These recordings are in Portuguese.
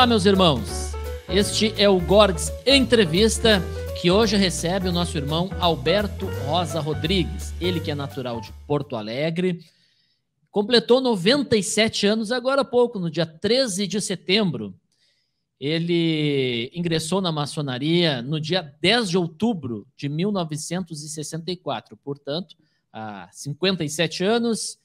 Olá, meus irmãos. Este é o Gorgs Entrevista, que hoje recebe o nosso irmão Alberto Rosa Rodrigues. Ele que é natural de Porto Alegre. Completou 97 anos agora há pouco, no dia 13 de setembro. Ele ingressou na maçonaria no dia 10 de outubro de 1964, portanto, há 57 anos,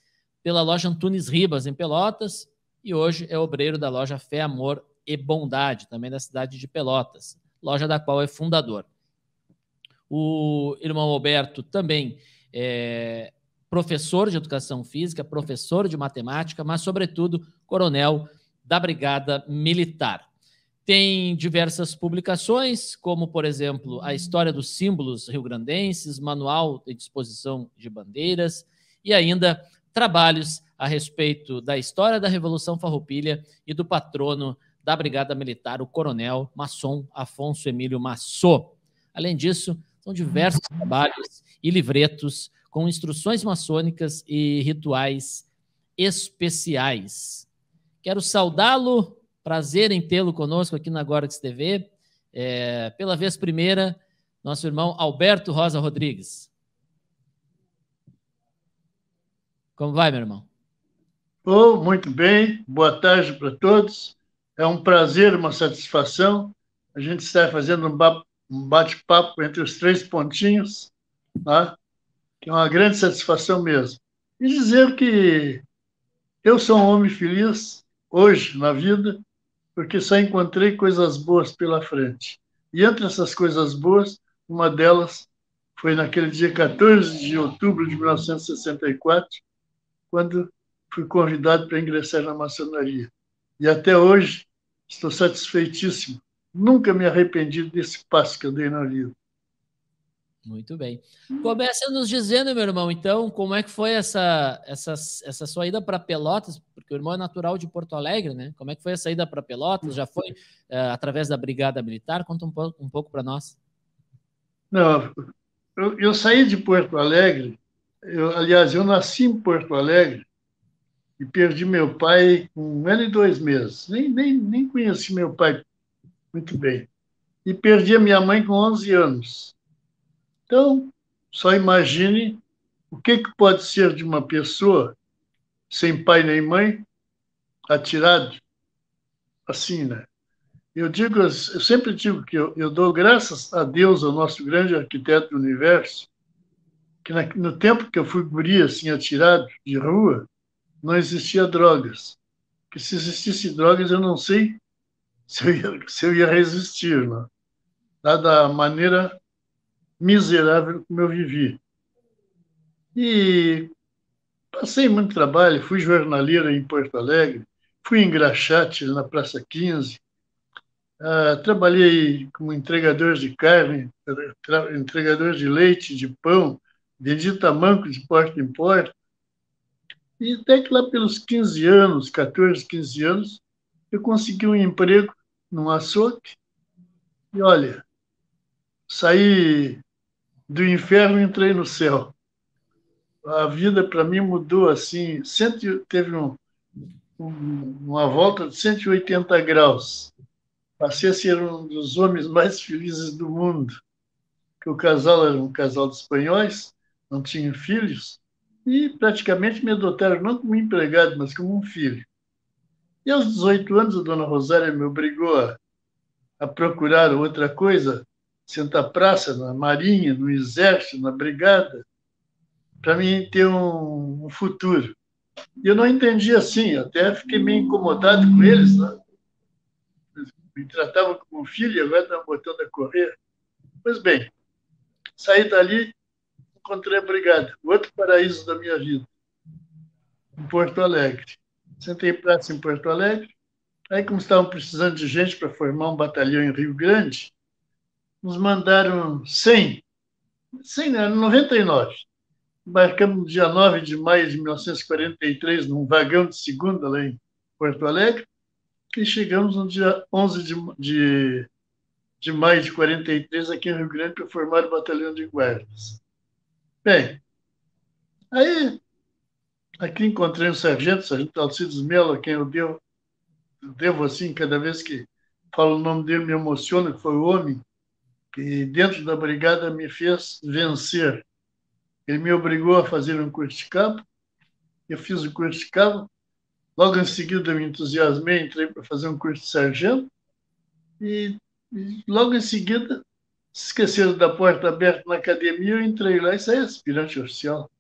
pela loja Antunes Ribas, em Pelotas, e hoje é obreiro da loja Fé, Amor e Bondade, também da cidade de Pelotas, loja da qual é fundador. O irmão Alberto também é professor de educação física, professor de matemática, mas, sobretudo, coronel da Brigada Militar. Tem diversas publicações, como, por exemplo, a História dos Símbolos Rio-Grandenses, Manual de Disposição de Bandeiras, e ainda trabalhos a respeito da história da Revolução Farroupilha e do patrono da Brigada Militar, o coronel maçom Afonso Emílio Massot. Além disso, são diversos trabalhos e livretos com instruções maçônicas e rituais especiais. Quero saudá-lo, prazer em tê-lo conosco aqui na Gorgs TV. Pela vez primeira, nosso irmão Alberto Rosa Rodrigues. Como vai, meu irmão? Oh, muito bem, boa tarde para todos. É um prazer, uma satisfação. A gente está fazendo um bate-papo entre os três pontinhos, tá? Que é uma grande satisfação mesmo. E dizer que eu sou um homem feliz hoje na vida, porque só encontrei coisas boas pela frente. E entre essas coisas boas, uma delas foi naquele dia 14 de outubro de 1964, quando fui convidado para ingressar na maçonaria. E até hoje estou satisfeitíssimo. Nunca me arrependi desse passo que eu dei na vida. Muito bem. Começa nos dizendo, meu irmão, então, como é que foi essa sua ida para Pelotas, porque o irmão é natural de Porto Alegre, né? Como é que foi essa ida para Pelotas? Já foi através da Brigada Militar? Conta um pouco para nós. Não, eu saí de Porto Alegre, aliás, eu nasci em Porto Alegre e perdi meu pai com 1 ano e 2 meses. Nem conheci meu pai muito bem. E perdi a minha mãe com 11 anos. Então, só imagine o que pode ser de uma pessoa sem pai nem mãe, atirado assim, né? Eu sempre digo que eu dou graças a Deus, ao nosso grande arquiteto do universo, que no tempo que eu fui guri, assim, atirado de rua, não existia drogas. Que se existisse drogas, eu não sei se eu ia resistir, né? Dada a maneira miserável como eu vivi. E passei muito trabalho, fui jornaleiro em Porto Alegre, fui engraxate na Praça 15, trabalhei como entregador de carne, entregador de leite, de pão, vendi tamanco de porta em porta. E até que lá pelos 15 anos, 14, 15 anos, eu consegui um emprego num açougue. E olha, saí do inferno e entrei no céu. A vida para mim mudou assim, teve uma volta de 180 graus. Passei a ser um dos homens mais felizes do mundo. Que o casal era um casal de espanhóis, não tinha filhos, e praticamente me adotaram não como empregado, mas como um filho. E aos 18 anos, a dona Rosária me obrigou a procurar outra coisa, Santa Praça, na Marinha, no Exército, na Brigada, para mim ter um futuro. E eu não entendi assim, até fiquei meio incomodado com eles, né? Me tratavam como um filho e agora estão botando a correr. Pois bem, saí dali, encontrei a Brigada, o outro paraíso da minha vida, em Porto Alegre. Sentei praça em Porto Alegre, aí como estavam precisando de gente para formar um batalhão em Rio Grande, nos mandaram 100, né, 99. Embarcamos no dia 9 de maio de 1943, num vagão de segunda lá em Porto Alegre, e chegamos no dia 11 de maio de 43 aqui em Rio Grande para formar o batalhão de guardas. Bem, aí aqui encontrei um sargento Alcides Melo, a quem eu devo devo assim, cada vez que falo o nome dele, me emociona, que foi o homem que dentro da brigada me fez vencer. Ele me obrigou a fazer um curso de cabo, eu fiz o curso de cabo, logo em seguida eu me entusiasmei, entrei para fazer um curso de sargento, e, e logo em seguida, se esqueceram da porta aberta na academia, eu entrei lá e saí aspirante oficial.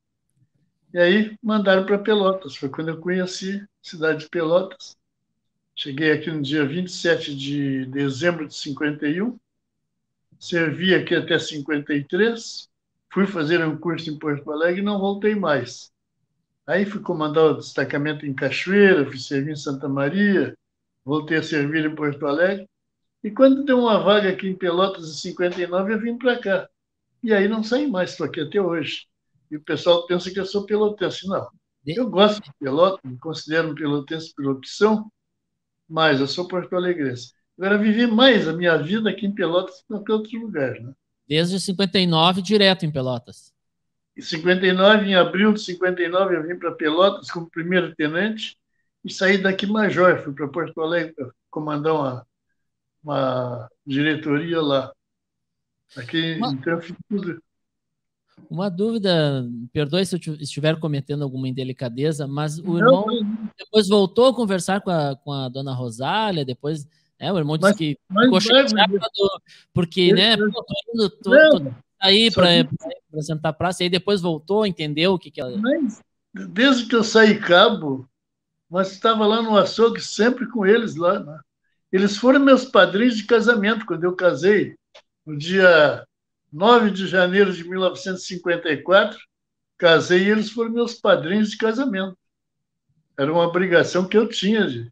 E aí mandaram para Pelotas, foi quando eu conheci a cidade de Pelotas. Cheguei aqui no dia 27 de dezembro de 51, servi aqui até 53, fui fazer um curso em Porto Alegre e não voltei mais. Aí fui comandar o destacamento em Cachoeira, fui servir em Santa Maria, voltei a servir em Porto Alegre. E quando deu uma vaga aqui em Pelotas, em 59, eu vim para cá. E aí não saí mais, estou aqui até hoje. E o pessoal pensa que eu sou pelotense. Não, De- eu gosto de Pelotas, me considero um pelotense por opção, mas eu sou porto-alegrense. Agora, vivi mais a minha vida aqui em Pelotas do que em qualquer outro lugar. Né? Desde 59, direto em Pelotas. Em 59, em abril de 59, eu vim para Pelotas como primeiro-tenente e saí daqui major. Fui para Porto Alegre para comandar uma diretoria lá. Aqui, Uma, então, eu fiz tudo. uma dúvida, perdoe se eu estiver cometendo alguma indelicadeza, mas o Não, irmão depois voltou a conversar com a dona Rosália, depois, né, o irmão disse mas, que mas, ficou mas, chateado porque, né, pô, tô não, aí só para digo, apresentar a praça, e aí depois voltou, entendeu o que que ela... mas desde que eu saí cabo, mas estava lá no açougue sempre com eles lá. Né? Eles foram meus padrinhos de casamento quando eu casei, no dia 9 de janeiro de 1954, casei e eles foram meus padrinhos de casamento. Era uma obrigação que eu tinha,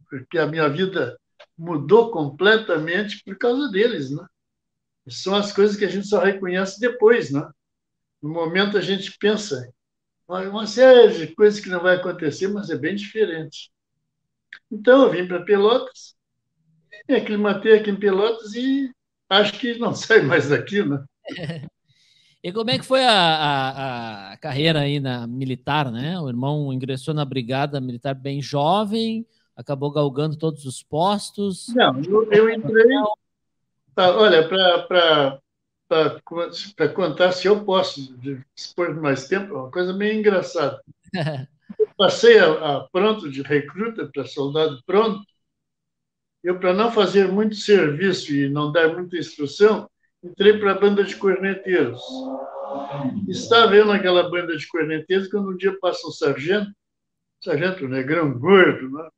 porque a minha vida mudou completamente por causa deles. Né? São as coisas que a gente só reconhece depois. Né? No momento a gente pensa uma série de coisas que não vai acontecer, mas é bem diferente. Então eu vim para Pelotas, me aclimatei aqui em Pelotas e acho que não saio mais daqui, né? E como é que foi a carreira aí na militar, né? O irmão ingressou na brigada militar bem jovem, acabou galgando todos os postos. Não, eu entrei, olha, para contar, se eu posso dispor de mais tempo, é uma coisa meio engraçada. Passei a pronto de recruta para soldado pronto, eu, para não fazer muito serviço e não dar muita instrução, entrei para a banda de corneteiros. Estava eu naquela banda de corneteiros quando um dia passa um sargento negrão gordo, né?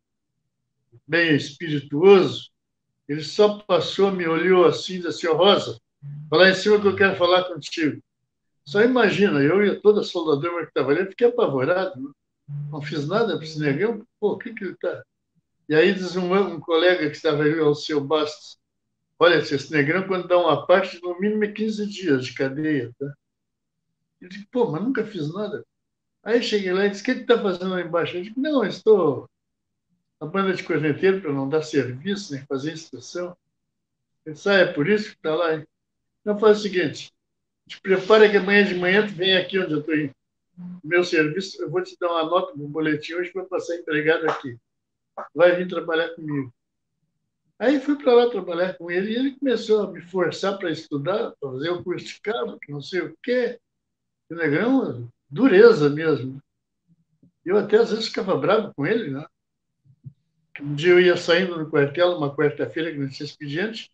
Bem espirituoso, ele só passou, me olhou assim e disse assim, oh, Rosa, vai lá em cima que eu quero falar contigo. Só imagina, eu e toda a soldadora que estava ali, fiquei apavorado, né? Não fiz nada para esse negão, pô, o que ele está... E aí diz um colega que estava ali, o seu Bastos, olha, esse negrão, quando dá uma parte, no mínimo é 15 dias de cadeia, tá? Eu disse, pô, mas nunca fiz nada. Aí cheguei lá e disse, o que está fazendo lá embaixo? Eu disse, não, eu estou na banda de corneteiro para não dar serviço, nem fazer inspeção. Ele disse, é por isso que está lá. Então faz o seguinte, te prepara que amanhã de manhã tu vem aqui onde eu estou indo. Meu serviço, eu vou te dar uma nota no boletim hoje para passar empregado aqui. Vai vir trabalhar comigo. Aí fui para lá trabalhar com ele e ele começou a me forçar para estudar, para fazer o curso de cabo, que não sei o quê. O negrão, dureza mesmo. Eu até às vezes ficava bravo com ele, né? Um dia eu ia saindo do quartel, uma quarta-feira que não tinha expediente,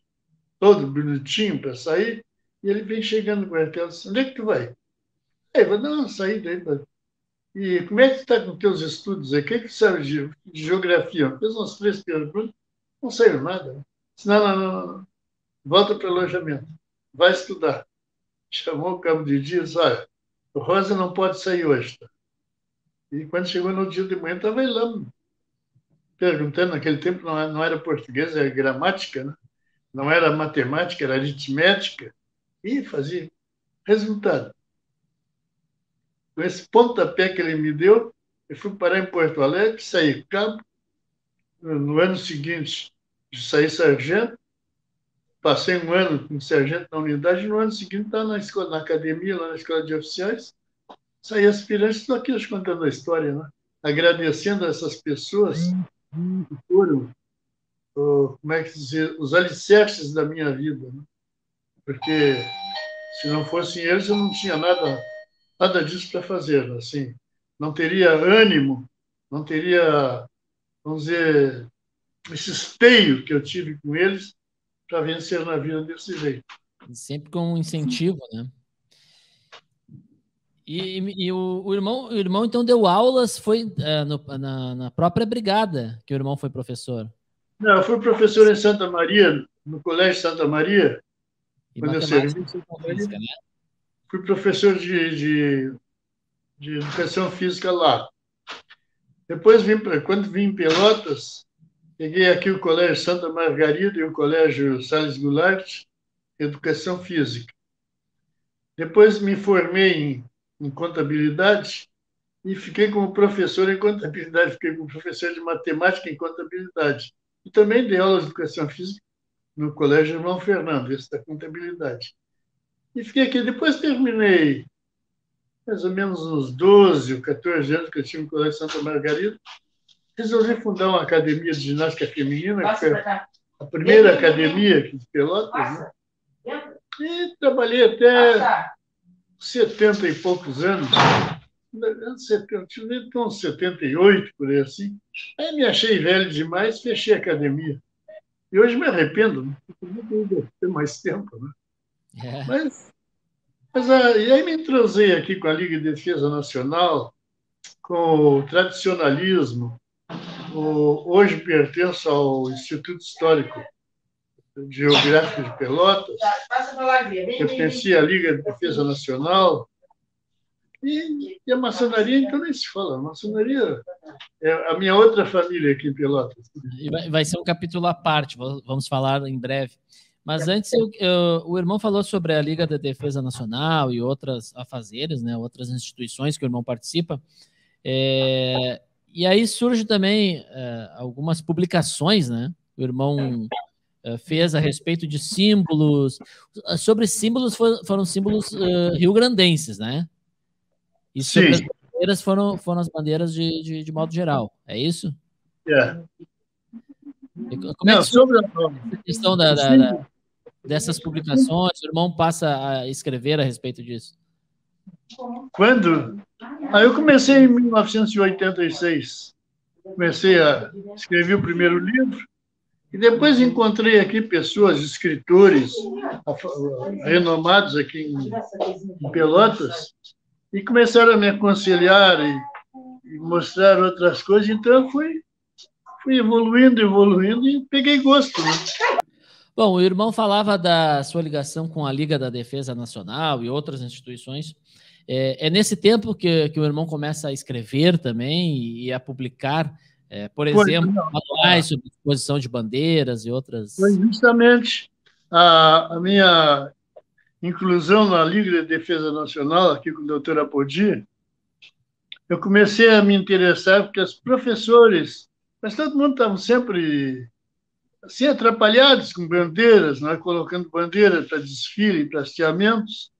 todo bonitinho para sair, e ele vem chegando no quartel e disse, onde é que tu vai? Aí eu vou dar uma saída aí. E como é que tu está com teus estudos aí? O que é que tu sabe de geografia? Fez umas 3 perguntas, não saiu nada. Né? Disse, não, não, não, não. Volta para o alojamento. Vai estudar. Chamou o cabo de dia e disse, olha, o Rosa não pode sair hoje. Tá? E quando chegou no dia de manhã, estava ele lá perguntando, naquele tempo não era português, era gramática, né? Não era matemática, era aritmética. E fazia resultado. Com esse pontapé que ele me deu, eu fui parar em Porto Alegre, saí cabo. No ano seguinte, saí sargento. Passei um ano como sargento na unidade. No ano seguinte, estava na escola, na academia, lá na escola de oficiais. Saí aspirante, estou aqui contando a história, né? Agradecendo a essas pessoas foram, como é que dizer, os alicerces da minha vida, né? Porque se não fossem eles, eu não tinha nada disso para fazer, assim, não teria ânimo, não teria, vamos dizer, esse esteio que eu tive com eles para vencer na vida desse jeito. Sempre com um incentivo, né? E o irmão, então, deu aulas, foi na própria brigada que o irmão foi professor. Não, eu fui professor em Santa Maria, no Colégio Santa Maria, E quando eu matemática servi. e física, né? Fui professor de educação física lá. Depois, quando vim em Pelotas, peguei aqui o Colégio Santa Margarida e o Colégio Salles Goulart, educação física. Depois me formei em contabilidade e fiquei como professor em contabilidade, fiquei como professor de matemática em contabilidade. E também dei aulas de educação física no Colégio Irmão Fernando, esse da contabilidade. E fiquei aqui. Depois terminei mais ou menos uns 12 ou 14 anos que eu tinha no Colégio Santa Margarida. Resolvi fundar uma academia de ginástica feminina, que foi a primeira academia aqui de Pelotas, né? E trabalhei até 70 e poucos anos. Tinha uns 78, por aí assim. Aí me achei velho demais, fechei a academia. E hoje me arrependo, né? Porque ter mais tempo, né? É. Mas e aí me entrosei aqui com a Liga de Defesa Nacional, com o tradicionalismo. Hoje pertenço ao Instituto Histórico Geográfico de Pelotas, pertencia à Liga de Defesa Nacional, e a maçonaria, então, nem se fala. A maçonaria é a minha outra família aqui em Pelotas. E vai ser um capítulo à parte, vamos falar em breve. Mas antes, o irmão falou sobre a Liga da Defesa Nacional e outras afazeres, né, outras instituições que o irmão participa. E aí surge também algumas publicações, né? O irmão fez a respeito de símbolos. Sobre símbolos, foram símbolos rio-grandenses, né? E sobre Sim. as bandeiras foram as bandeiras de modo geral. É isso? É. Como é que sobre a questão dessas publicações? O irmão passa a escrever a respeito disso? Quando? Eu comecei em 1986. Comecei a escrever o primeiro livro e depois encontrei aqui pessoas, escritores renomados aqui em Pelotas, e começaram a me aconselhar e mostrar outras coisas. Então eu fui evoluindo e peguei gosto, né? Bom, o irmão falava da sua ligação com a Liga da Defesa Nacional e outras instituições. É nesse tempo que o irmão começa a escrever também e a publicar, por exemplo, manuais sobre exposição de bandeiras e outras... Foi justamente a minha inclusão na Liga de Defesa Nacional, aqui com o doutor Apodi. Eu comecei a me interessar porque os professores, mas todo mundo estava sempre assim, atrapalhados com bandeiras, né? Colocando bandeiras para desfile, para hasteamentos.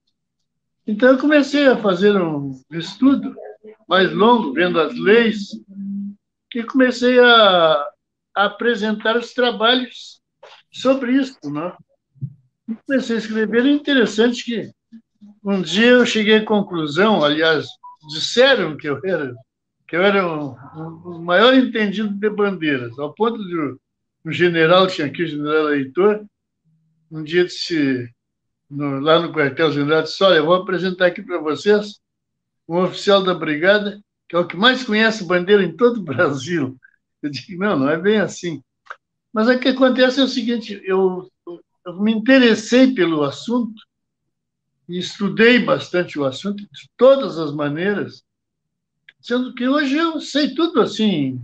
Então, eu comecei a fazer um estudo mais longo, vendo as leis, e comecei a apresentar os trabalhos sobre isso, né? E comecei a escrever. É interessante que um dia eu cheguei à conclusão, aliás, disseram que eu era o maior entendido de bandeiras, ao ponto de um general, tinha aqui o general Heitor, um dia disse, lá no quartel-general, disse: olha, eu vou apresentar aqui para vocês um oficial da brigada que é o que mais conhece bandeira em todo o Brasil. Eu disse: não é bem assim. Mas o que acontece é o seguinte, eu me interessei pelo assunto e estudei bastante o assunto de todas as maneiras, sendo que hoje eu sei tudo assim.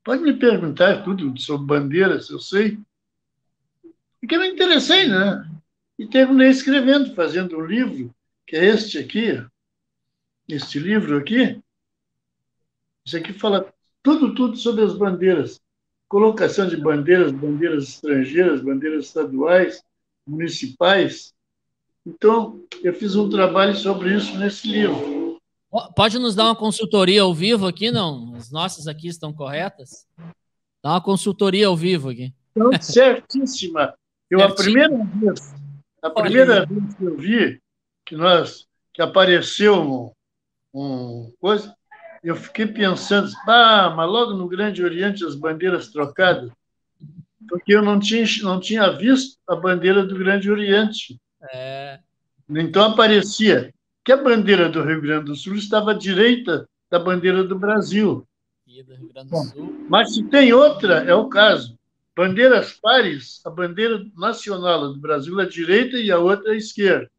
Pode me perguntar tudo sobre bandeiras, eu sei. Porque eu me interessei, né? E terminei escrevendo, fazendo um livro, que é este aqui, este livro aqui. Isso aqui fala tudo sobre as bandeiras. Colocação de bandeiras, bandeiras estrangeiras, bandeiras estaduais, municipais. Então, eu fiz um trabalho sobre isso nesse livro. Pode nos dar uma consultoria ao vivo aqui, não? As nossas aqui estão corretas? Dá uma consultoria ao vivo aqui. Então, certíssima. A primeira vez que eu vi que apareceu coisa, eu fiquei pensando, mas logo no Grande Oriente as bandeiras trocadas, porque eu não tinha visto a bandeira do Grande Oriente. Então aparecia que a bandeira do Rio Grande do Sul estava à direita da bandeira do Brasil. Do Rio Grande do Sul. Mas se tem outra, é o caso. Bandeiras pares, a bandeira nacional do Brasil é à direita e a outra é à esquerda.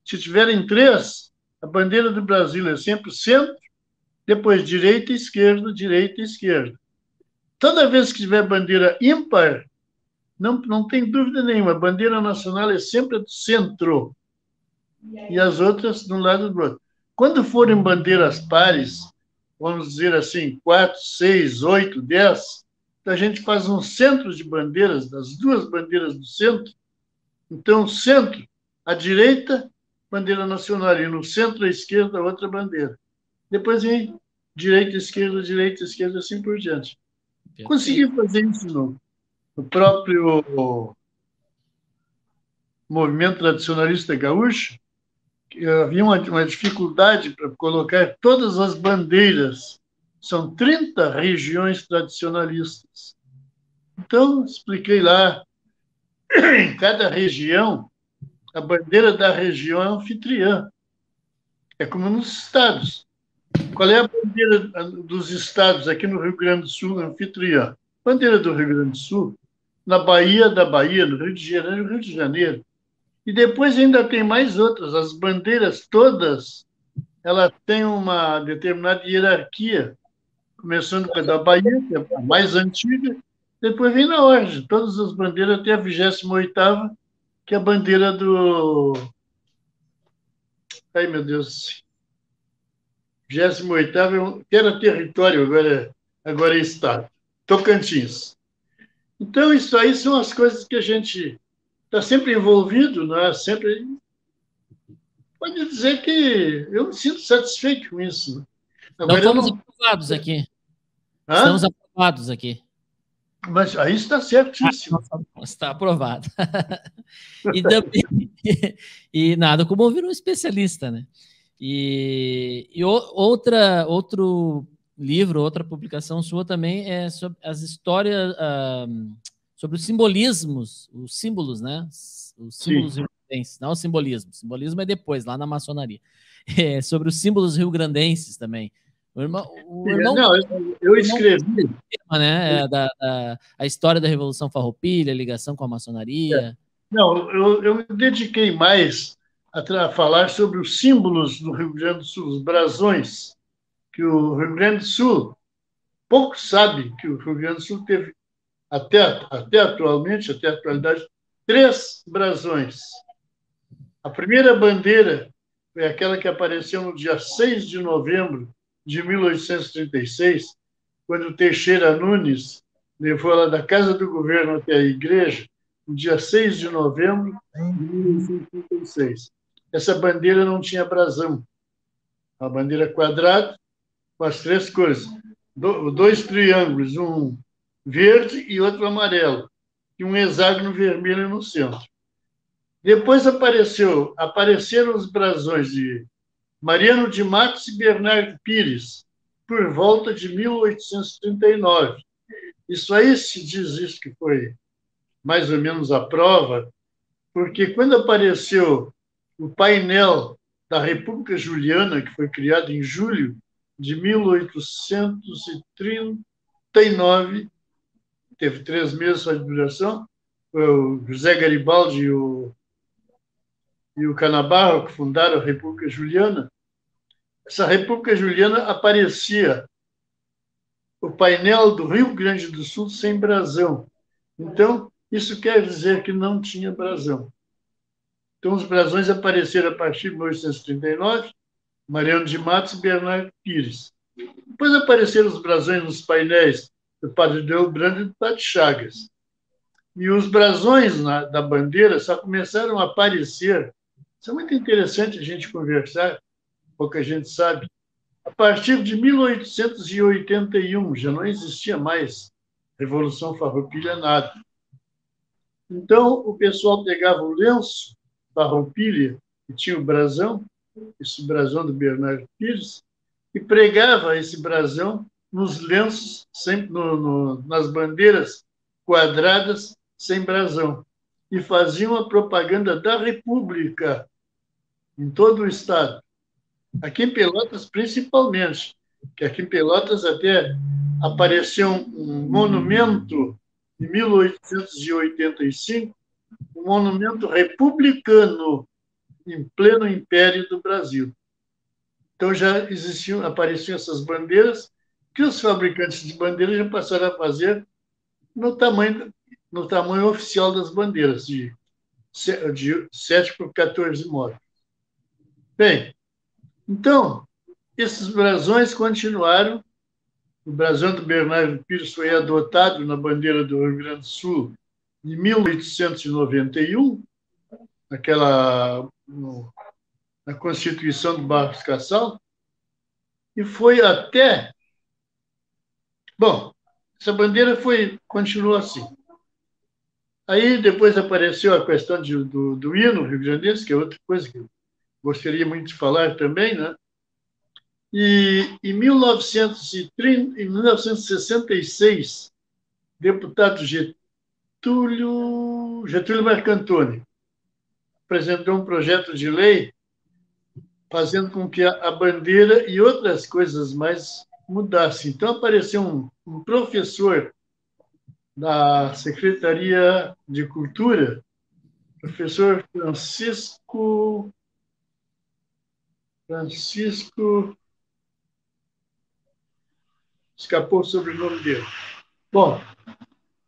Se tiverem três, a bandeira do Brasil é sempre centro, depois direita e esquerda, direita e esquerda. Toda vez que tiver bandeira ímpar, não tem dúvida nenhuma, a bandeira nacional é sempre do centro e as outras de um lado do outro. Quando forem bandeiras pares, vamos dizer assim, 4, 6, 8, 10, a gente faz um centro de bandeiras, das duas bandeiras do centro. Então, centro, à direita, bandeira nacional, e no centro, à esquerda, outra bandeira. Depois vem direita, esquerda, assim por diante. Consegui fazer isso no próprio movimento tradicionalista gaúcho. Havia uma dificuldade para colocar todas as bandeiras. São 30 regiões tradicionalistas. Então, expliquei lá, em cada região, a bandeira da região é anfitriã. É como nos estados. Qual é a bandeira dos estados aqui no Rio Grande do Sul, anfitriã? Bandeira do Rio Grande do Sul, na Bahia da Bahia, no Rio de Janeiro, no Rio de Janeiro. E depois ainda tem mais outras. As bandeiras todas, elas têm uma determinada hierarquia, começando pela Bahia, que é a mais antiga, depois vem na ordem. Todas as bandeiras até a 28ª, que é a bandeira do... Ai, meu Deus. 28ª, que era território, agora é estado. Tocantins. Então, isso aí são as coisas que a gente está sempre envolvido, né? Sempre. Pode dizer que eu me sinto satisfeito com isso. Né? Agora, estamos aprovados aqui. Hã? Estamos aprovados aqui. Mas aí está certíssimo. Está aprovado. E nada como ouvir um especialista, né? E outro livro, outra publicação sua também é sobre as histórias, sobre os simbolismos, os símbolos, né? Os símbolos rio-grandenses, não o simbolismo. O simbolismo é depois, lá na maçonaria. É sobre os símbolos rio-grandenses também. O irmão eu escrevi. Né? A história da Revolução Farroupilha, a ligação com a maçonaria. Não, eu me dediquei mais a falar sobre os símbolos do Rio Grande do Sul, os brasões, que o Rio Grande do Sul, poucos sabem que o Rio Grande do Sul teve, até atualmente, até a atualidade, 3 brasões. A primeira bandeira foi aquela que apareceu no dia 6 de novembro de 1836, quando Teixeira Nunes levou ela da Casa do Governo até a igreja, no dia 6 de novembro de 1836. Essa bandeira não tinha brasão. A bandeira quadrada, com as 3 cores. 2 triângulos, um verde e outro amarelo, e um hexágono vermelho no centro. Depois apareceram os brasões de Mariano de Matos e Bernardo Pires, por volta de 1839. Isso aí se diz isso que foi mais ou menos a prova, porque quando apareceu o painel da República Juliana, que foi criado em julho de 1839, teve 3 meses só de duração, foi o José Garibaldi e o Canabarro que fundaram a República Juliana. Essa República Juliana aparecia o painel do Rio Grande do Sul sem brasão. Então, isso quer dizer que não tinha brasão. Então, os brasões apareceram a partir de 1839, Mariano de Matos e Bernardo Pires. Depois apareceram os brasões nos painéis do Padre Delbrando e do Padre Chagas. E os brasões da bandeira só começaram a aparecer. Isso é muito interessante a gente conversar, pouca gente sabe. A partir de 1881, já não existia mais Revolução Farroupilha, nada. Então, o pessoal pegava o lenço Farroupilha, que tinha o brasão, esse brasão do Bernardo Pires, e pregava esse brasão nos lenços, sempre nas bandeiras quadradas, sem brasão. E faziam a propaganda da República em todo o estado. Aqui em Pelotas, principalmente, que aqui em Pelotas até apareceu um monumento em 1885, um monumento republicano em pleno Império do Brasil. Então já apareciam essas bandeiras que os fabricantes de bandeiras já passaram a fazer no tamanho oficial das bandeiras, de 7 por 14 módulos. Bem, então, esses brasões continuaram. O brasão do Bernardo Pires foi adotado na bandeira do Rio Grande do Sul em 1891, na Constituição do Barros Cassal, e foi até... Bom, essa bandeira continuou assim. Aí depois apareceu a questão do hino rio-grandense, que é outra coisa que eu gostaria muito de falar também, né? E em 1966, deputado Getúlio Marcantoni apresentou um projeto de lei fazendo com que a bandeira e outras coisas mais mudassem. Então, apareceu um professor da Secretaria de Cultura, professor Francisco, escapou o sobrenome dele. Bom,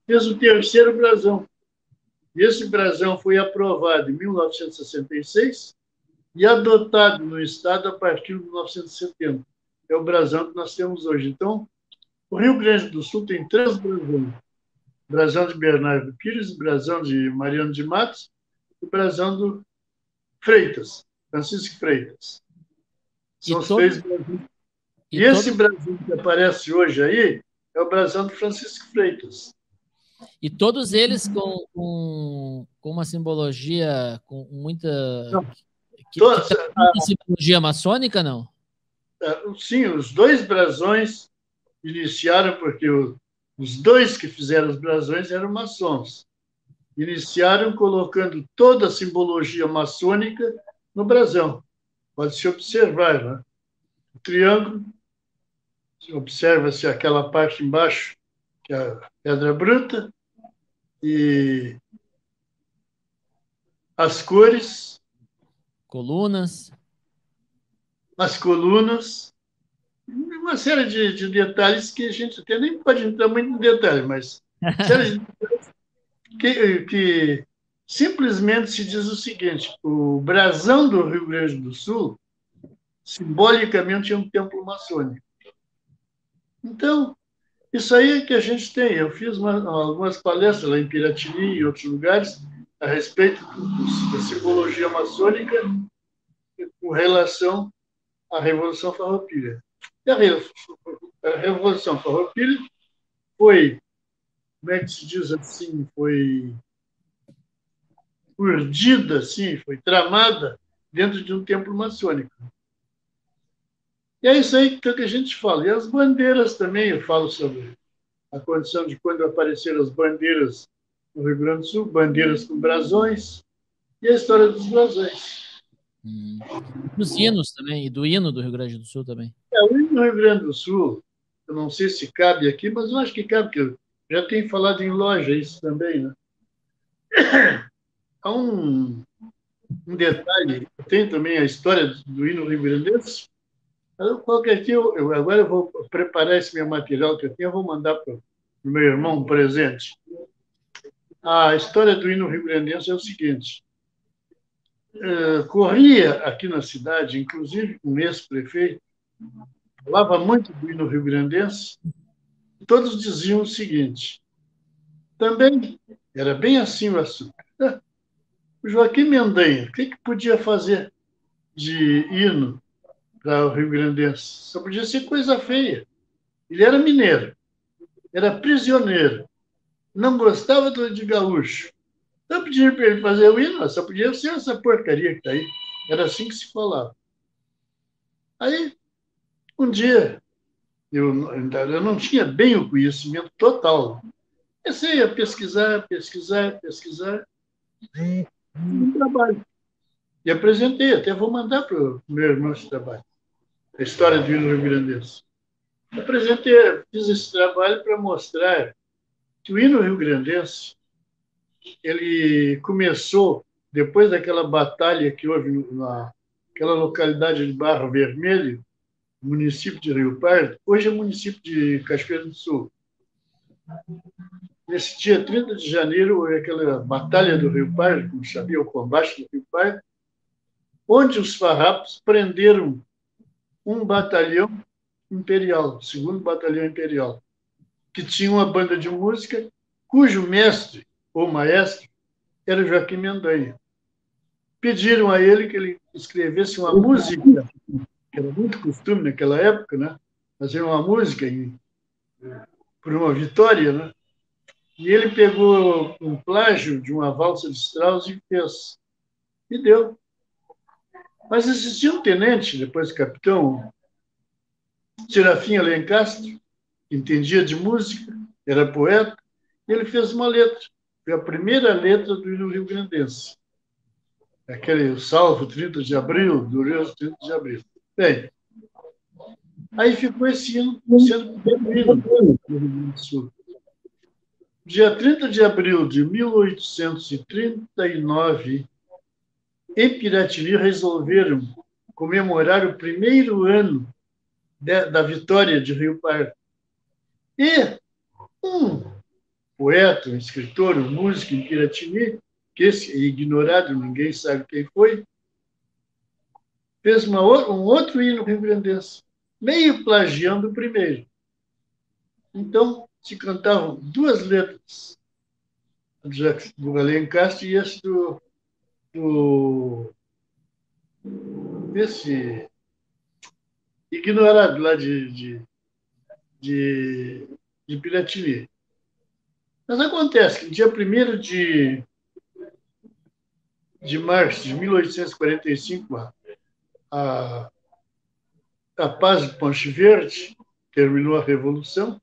fez o terceiro brasão. E esse brasão foi aprovado em 1966 e adotado no Estado a partir de 1970. É o brasão que nós temos hoje. Então, o Rio Grande do Sul tem 3 brasões. O brasão de Bernardo Pires, o brasão de Mariano de Matos e o brasão do Freitas, Francisco Freitas. São os 3 brasões. E esse brasão que aparece hoje aí é o brasão do Francisco Freitas. E todos eles com uma simbologia, com muita... Não, muita simbologia maçônica, não? Sim, os 2 brasões iniciaram, porque os 2 que fizeram os brasões eram maçons. Iniciaram colocando toda a simbologia maçônica no brasão. Pode-se observar, né? O triângulo, observa-se aquela parte embaixo, que é a pedra bruta, e as cores, as colunas, uma série de detalhes que a gente até nem pode entrar muito em detalhe, mas série de detalhes que simplesmente se diz o seguinte: o brasão do Rio Grande do Sul, simbolicamente, é um templo maçônico. Então, isso aí é que a gente tem. Eu fiz algumas palestras lá em Piratini e em outros lugares a respeito da simbologia maçônica com relação à Revolução Farroupilha. E a Revolução Farroupilha foi, como é que se diz assim, foi urdida, assim, foi tramada dentro de um templo maçônico. E é isso aí que a gente fala. E as bandeiras também, eu falo sobre a condição de quando apareceram as bandeiras no Rio Grande do Sul, bandeiras com brasões, e a história dos brasões. Dos hinos também, e do hino do Rio Grande do Sul também. O hino do Rio Grande do Sul, eu não sei se cabe aqui, mas eu acho que cabe, porque eu já tenho falado em loja isso também, né? Há um detalhe, tem também a história do hino rio-grandense. Qualquer dia, agora eu vou preparar esse meu material que eu tenho, eu vou mandar para o meu irmão um presente. A história do hino rio-grandense é o seguinte: corria aqui na cidade, inclusive com esse prefeito, falava muito do hino rio-grandense, e todos diziam o seguinte: também era bem assim o assunto. O Joaquim Mendanha, o que podia fazer de hino para o rio-grandense? Só podia ser coisa feia. Ele era mineiro. era prisioneiro, não gostava de gaúcho. Então pediram para ele fazer o hino, só podia ser essa porcaria que está aí. Era assim que se falava. Aí, um dia, eu não tinha bem o conhecimento total. Comecei a pesquisar, um trabalho. E apresentei, até vou mandar para o meu irmão esse trabalho, a história do hino rio-grandense. Apresentei, fiz esse trabalho para mostrar que o hino rio-grandense ele começou depois daquela batalha que houve naquela localidade de Barro Vermelho, município de Rio Pardo, hoje é município de Cachoeira do Sul. Nesse dia 30 de janeiro, houve aquela batalha do Rio Pardo, como sabia, o combate do Rio Pardo, onde os farrapos prenderam um batalhão imperial, o 2º Batalhão Imperial, que tinha uma banda de música cujo mestre ou maestro era Joaquim Mendanha. Pediram a ele que ele escrevesse uma música, que era muito costume naquela época, né? Fazer uma música por uma vitória, né? E ele pegou um plágio de uma valsa de Strauss e fez. E deu. Mas existia um tenente, depois capitão, Serafim Alencastre, que entendia de música, era poeta, e ele fez uma letra. Foi a primeira letra do hino rio-grandense. Aquele salvo 30 de abril, glorioso 30 de abril. Bem, aí ficou esse hino sendo o hino do Rio Grande do Sul. Dia 30 de abril de 1839, em Piratini, resolveram comemorar o primeiro ano da vitória de Rio Pardo. E um poeta, um escritor, um músico em Piratini, que esse é ignorado, ninguém sabe quem foi, fez um outro hino rio-grandense, meio plagiando o primeiro. Então, se cantavam duas letras, do Alencastre e esse desse ignorado lá de Piratini. Mas acontece que no dia 1º de março de 1845, a paz de Ponte Verde terminou a Revolução,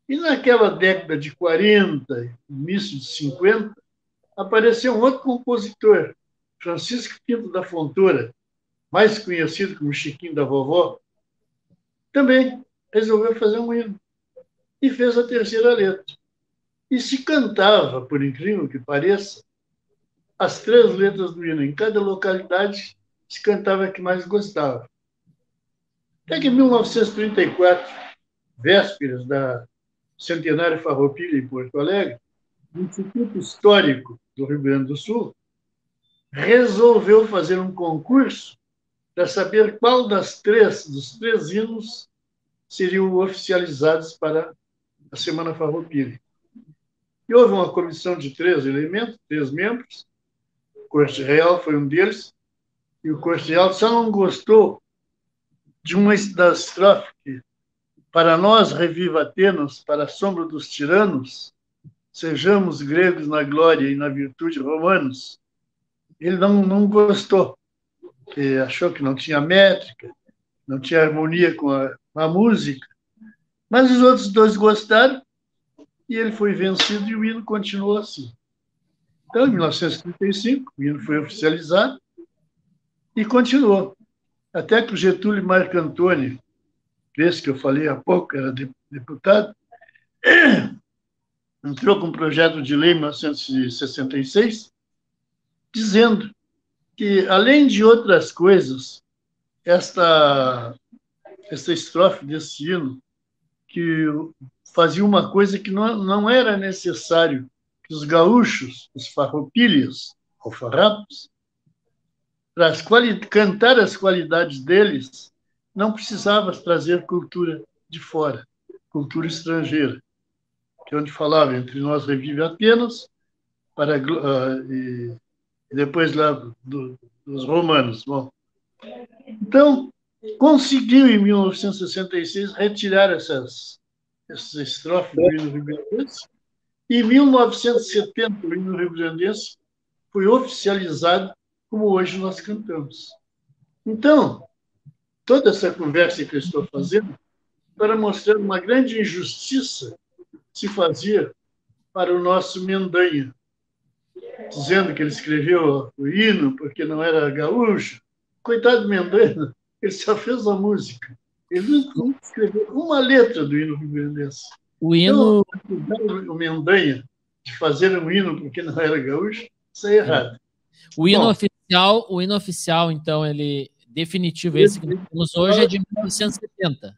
e naquela década de 40, início de 50, apareceu um outro compositor, Francisco Pinto da Fontoura, mais conhecido como Chiquinho da Vovó, também resolveu fazer um hino e fez a terceira letra. E se cantava, por incrível que pareça, as 3 letras do hino. Em cada localidade se cantava a que mais gostava. Até que em 1934, vésperas da Centenário Farroupilha em Porto Alegre, o Instituto Histórico do Rio Grande do Sul resolveu fazer um concurso para saber qual dos 3 hinos seriam oficializados para a Semana Farroupilha. E houve uma comissão de 3 elementos, 3 membros. O Corte Real foi um deles, e o Corte Real só não gostou de uma das estrofes que, para nós reviva Atenas, para a sombra dos tiranos, sejamos gregos na glória e na virtude romanos. Ele não gostou, porque achou que não tinha métrica, não tinha harmonia com a música. Mas os outros 2 gostaram, e ele foi vencido, e o hino continuou assim. Então, em 1935, o hino foi oficializado e continuou. Até que o Getúlio Marco Antônio, esse que eu falei há pouco, era deputado, entrou com um projeto de lei em 1966, dizendo que, além de outras coisas, esta estrofe desse hino, que fazia uma coisa que não era necessário que os gaúchos, os farroupilhas, ou farrapos, para cantar as qualidades deles, não precisava trazer cultura de fora, cultura estrangeira, que é onde falava entre nós revive Atenas, e depois lá dos romanos. Bom, então, conseguiu, em 1966, retirar essa estrofe do hino rio-grandense. E em 1970, o hino rio-grandense foi oficializado como hoje nós cantamos. Então, toda essa conversa que eu estou fazendo para mostrar uma grande injustiça que se fazia para o nosso Mendanha, dizendo que ele escreveu o hino porque não era gaúcho. Coitado do Mendanha, ele só fez a música. Ele não escreveu uma letra do hino rio-grandense. O Então, hino. o Mendanha de fazer um hino porque não era gaúcho, isso é errado. O hino oficial, então, ele definitivo, esse que nós temos hoje, é de 1970.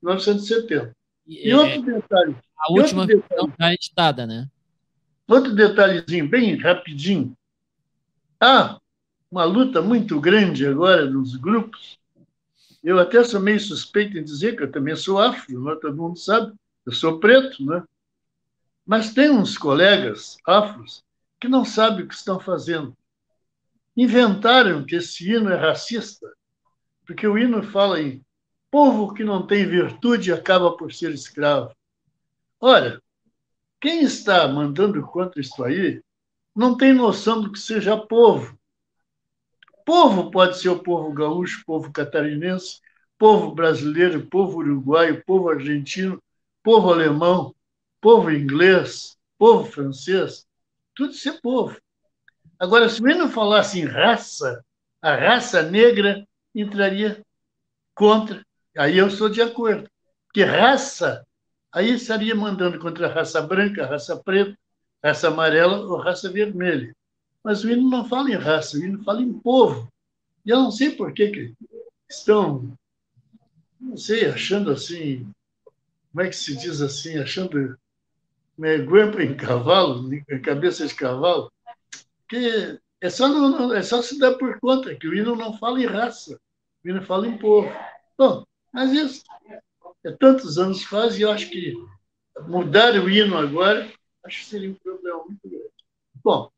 1970. E outro detalhe. A última versão já editada, né? Outro detalhezinho, bem rapidinho. Há uma luta muito grande agora nos grupos. Eu até sou meio suspeito em dizer que eu também sou afro, né? Todo mundo sabe, eu sou preto, né? Mas tem uns colegas afros que não sabem o que estão fazendo. Inventaram que esse hino é racista, porque o hino fala em povo que não tem virtude acaba por ser escravo. Olha, quem está mandando contra isso aí não tem noção do que seja povo. Povo pode ser o povo gaúcho, povo catarinense, povo brasileiro, povo uruguaio, povo argentino, povo alemão, povo inglês, povo francês. Tudo isso é povo. Agora, se o hino falasse em raça, a raça negra entraria contra. Aí eu sou de acordo. Porque raça, aí estaria mandando contra a raça branca, a raça preta, a raça amarela ou a raça vermelha. Mas o hino não fala em raça, o hino fala em povo. E eu não sei por que estão, não sei, achando assim, como é que se diz assim, achando guempa em cavalo, em cabeça de cavalo, que é só se dar por conta que o hino não fala em raça, o hino fala em povo. Bom, mas isso tantos anos faz e eu acho que mudar o hino agora, acho que seria um problema muito grande. Bom,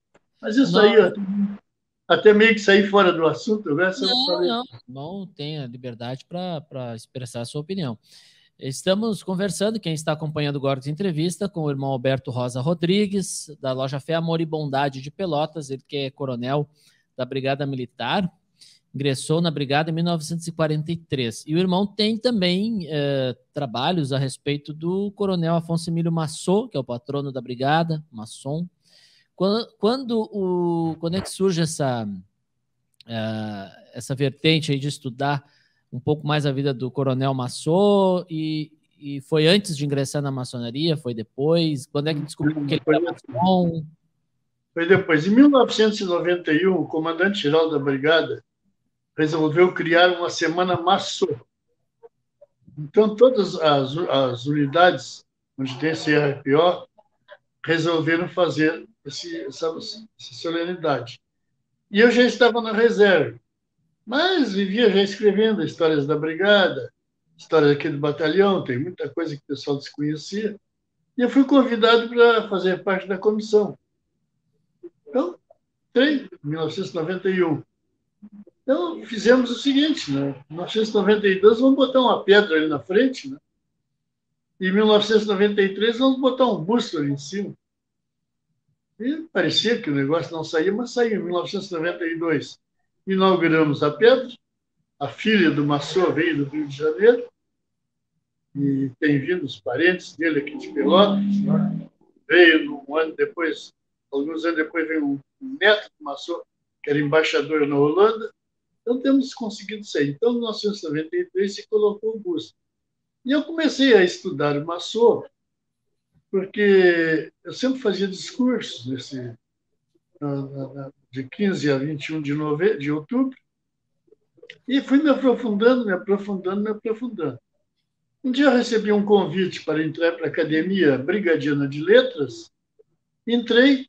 mas isso aí, até meio que sair fora do assunto, né? Não tem a liberdade para expressar a sua opinião. Estamos conversando, quem está acompanhando o Gordos Entrevista, com o irmão Alberto Rosa Rodrigues, da loja Fé, Amor e Bondade de Pelotas, ele que é coronel da Brigada Militar, ingressou na Brigada em 1943. E o irmão tem também trabalhos a respeito do coronel Afonso Emílio Massot, que é o patrono da Brigada, maçom. Quando é que surge essa vertente aí de estudar um pouco mais a vida do coronel Massot e foi antes de ingressar na maçonaria? Foi depois? Quando é que descobriu que ele era maçom? Foi depois. Em 1991, o comandante-geral da Brigada resolveu criar uma semana Massot. Então, todas as unidades onde tem CRPO resolveram fazer essa solenidade. E eu já estava na reserva, mas vivia já escrevendo histórias da Brigada, histórias aqui do batalhão, tem muita coisa que o pessoal desconhecia. E eu fui convidado para fazer parte da comissão. Então, entrei em 1991. Então, fizemos o seguinte, né? Em 1992, vamos botar uma pedra ali na frente, né? E em 1993, vamos botar um busto ali em cima. E parecia que o negócio não saía, mas saiu. Em 1992, inauguramos a pedra. A filha do Massot veio do Rio de Janeiro. E tem vindo os parentes dele aqui de Pelotas. Né? Veio um ano depois, alguns anos depois, veio um neto do Massot, que era embaixador na Holanda. Então, temos conseguido sair. Então, em 1993, se colocou o busto. E eu comecei a estudar o Massot, porque eu sempre fazia discursos de 15 a 21 de outubro, e fui me aprofundando. Um dia eu recebi um convite para entrar para a Academia Brigadiana de Letras, entrei,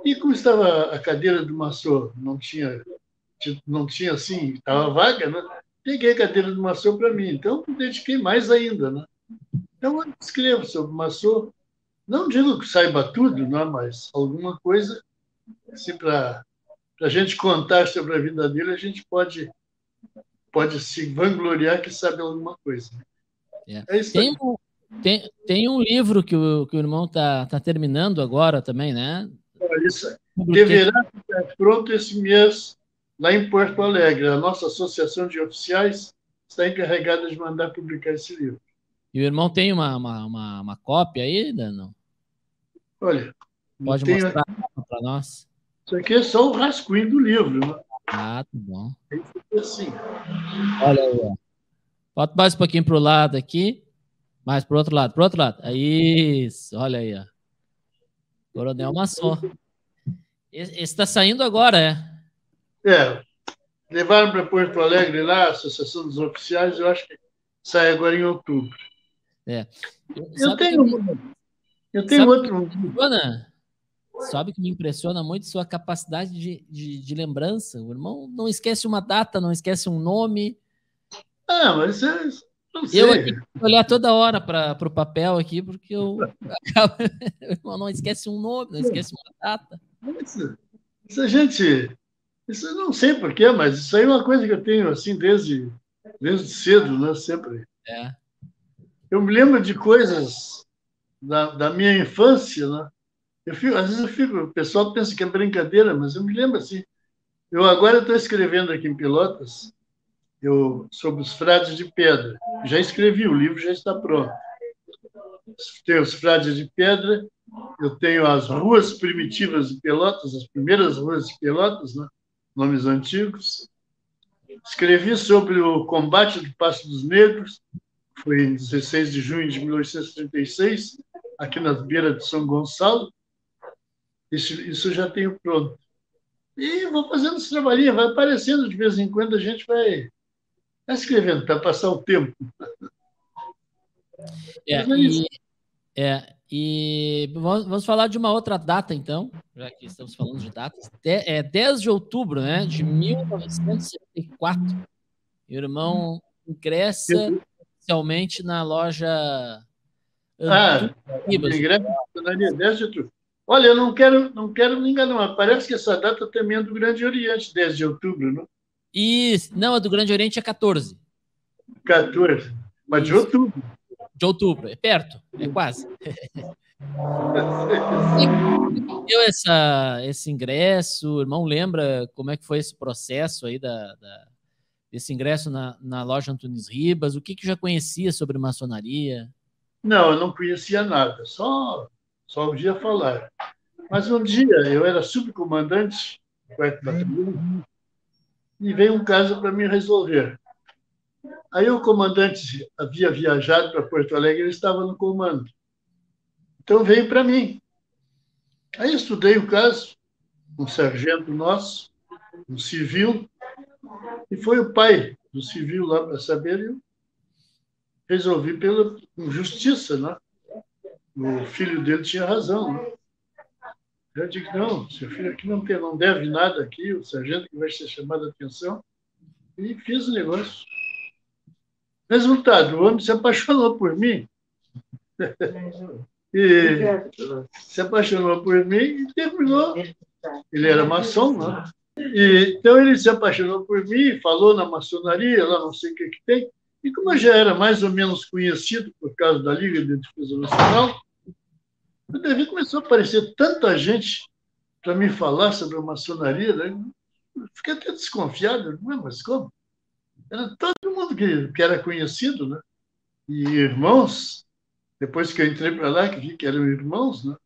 e como estava a cadeira do Massot, não tinha assim, estava vaga, né? Peguei a cadeira do Massot para mim, então me dediquei mais ainda, né? Então eu escrevo sobre o Massot, não digo que saiba tudo, não, mas alguma coisa, assim, para a gente contar sobre a vida dele, a gente pode se vangloriar que sabe alguma coisa. É isso aí. Tem um livro que o irmão tá terminando agora também, né? Isso deverá ficar pronto esse mês lá em Porto Alegre. A nossa associação de oficiais está encarregada de mandar publicar esse livro. E o irmão tem uma cópia aí, não? Olha, pode mostrar para nós? Isso aqui é só o rascunho do livro, né? Ah, tá bom. Assim. Olha aí, ó. Bota mais um pouquinho para o lado aqui. Mais para o outro lado, Isso, olha aí, ó. Coronel Massó. Esse está saindo agora, levaram para Porto Alegre lá, a Associação dos Oficiais, eu acho que sai agora em outubro. Eu tenho outro. Sabe que me impressiona muito sua capacidade de lembrança. O irmão não esquece uma data, não esquece um nome. Mas não sei. Eu aqui vou olhar toda hora para o papel aqui, porque o irmão não esquece um nome, não esquece uma data. Isso eu não sei porquê, mas isso aí é uma coisa que eu tenho assim desde cedo, né? Sempre. Eu me lembro de coisas da minha infância, né? Às vezes o pessoal pensa que é brincadeira, mas eu me lembro assim. Eu agora estou escrevendo aqui em Pelotas sobre os frades de pedra. Já escrevi, o livro já está pronto. Tem os frades de pedra, eu tenho as ruas primitivas de Pelotas, as primeiras ruas de Pelotas, né? Nomes antigos. Escrevi sobre o combate do Passo dos Negros, foi em 16 de junho de 1836, aqui nas beiras de São Gonçalo. Isso já tenho pronto. E vou fazendo esse trabalhinho, vai aparecendo de vez em quando, a gente vai escrevendo para passar o tempo. E vamos falar de uma outra data, então, já que estamos falando de datas. 10 de outubro, né, de 1974. O irmão ingressa oficialmente na loja ingressa na 10 de outubro. Olha, eu não quero me enganar, mas parece que essa data também é do Grande Oriente, 10 de outubro, não? Não, a do Grande Oriente é 14. 14, mas de outubro. De outubro, é perto, é quase. Deu esse ingresso, o irmão lembra como é que foi esse processo aí desse ingresso na loja Antunes Ribas? O que já conhecia sobre maçonaria? Não, eu não conhecia nada, só ouvia falar. Mas um dia eu era subcomandante do 4º Batalhão e veio um caso para me resolver. Aí o comandante havia viajado para Porto Alegre, ele estava no comando. Então veio para mim. Aí estudei o caso, um sargento nosso, um civil, e foi o pai do civil lá para saber, e eu resolvi pela justiça, né? O filho dele tinha razão, né? Eu digo, não, seu filho aqui não deve nada aqui, o sargento que vai ser chamado a atenção, e fiz o negócio. Resultado, o homem se apaixonou por mim. E se apaixonou por mim e terminou. Ele era maçom, né? Então ele se apaixonou por mim, falou na maçonaria, lá não sei o que tem. E como eu já era mais ou menos conhecido por causa da Liga de Defesa Nacional, daí começou a aparecer tanta gente para me falar sobre a maçonaria, né? Fiquei até desconfiado, não é? Mas como? Era todo mundo que era conhecido, né? E irmãos, depois que eu entrei para lá, que vi que eram irmãos, né?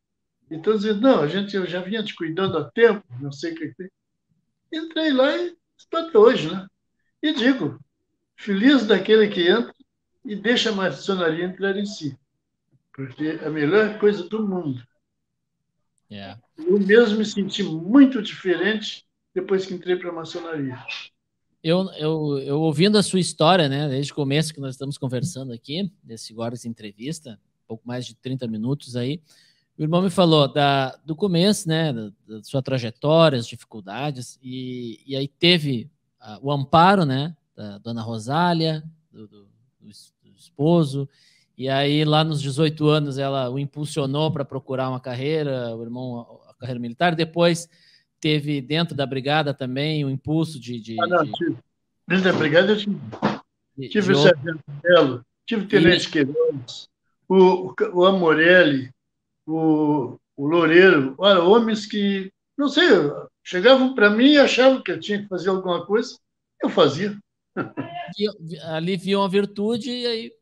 Então, dizendo, não, eu já vinha te cuidando há tempo, não sei o que tem. Entrei lá e estou até hoje, né? E digo, feliz daquele que entra e deixa a maçonaria entrar em si. Porque é a melhor coisa do mundo. Eu mesmo me senti muito diferente depois que entrei para a maçonaria. Eu ouvindo a sua história, né, desde o começo que nós estamos conversando aqui, desse Gorges Entrevista, um pouco mais de 30 minutos aí, o irmão me falou do começo, né, da sua trajetória, as dificuldades, e aí teve o amparo, né, da dona Rosália, do esposo, e aí lá nos 18 anos ela o impulsionou para procurar uma carreira, o irmão, a carreira militar, depois teve dentro da brigada também o impulso tive. Dentro da brigada eu tive o sargento Melo, tive o tenente Queiroz, o Amorelli, o Loureiro, olha, homens que, não sei, chegavam para mim e achavam que eu tinha que fazer alguma coisa, eu fazia. Ali viam a virtude e aí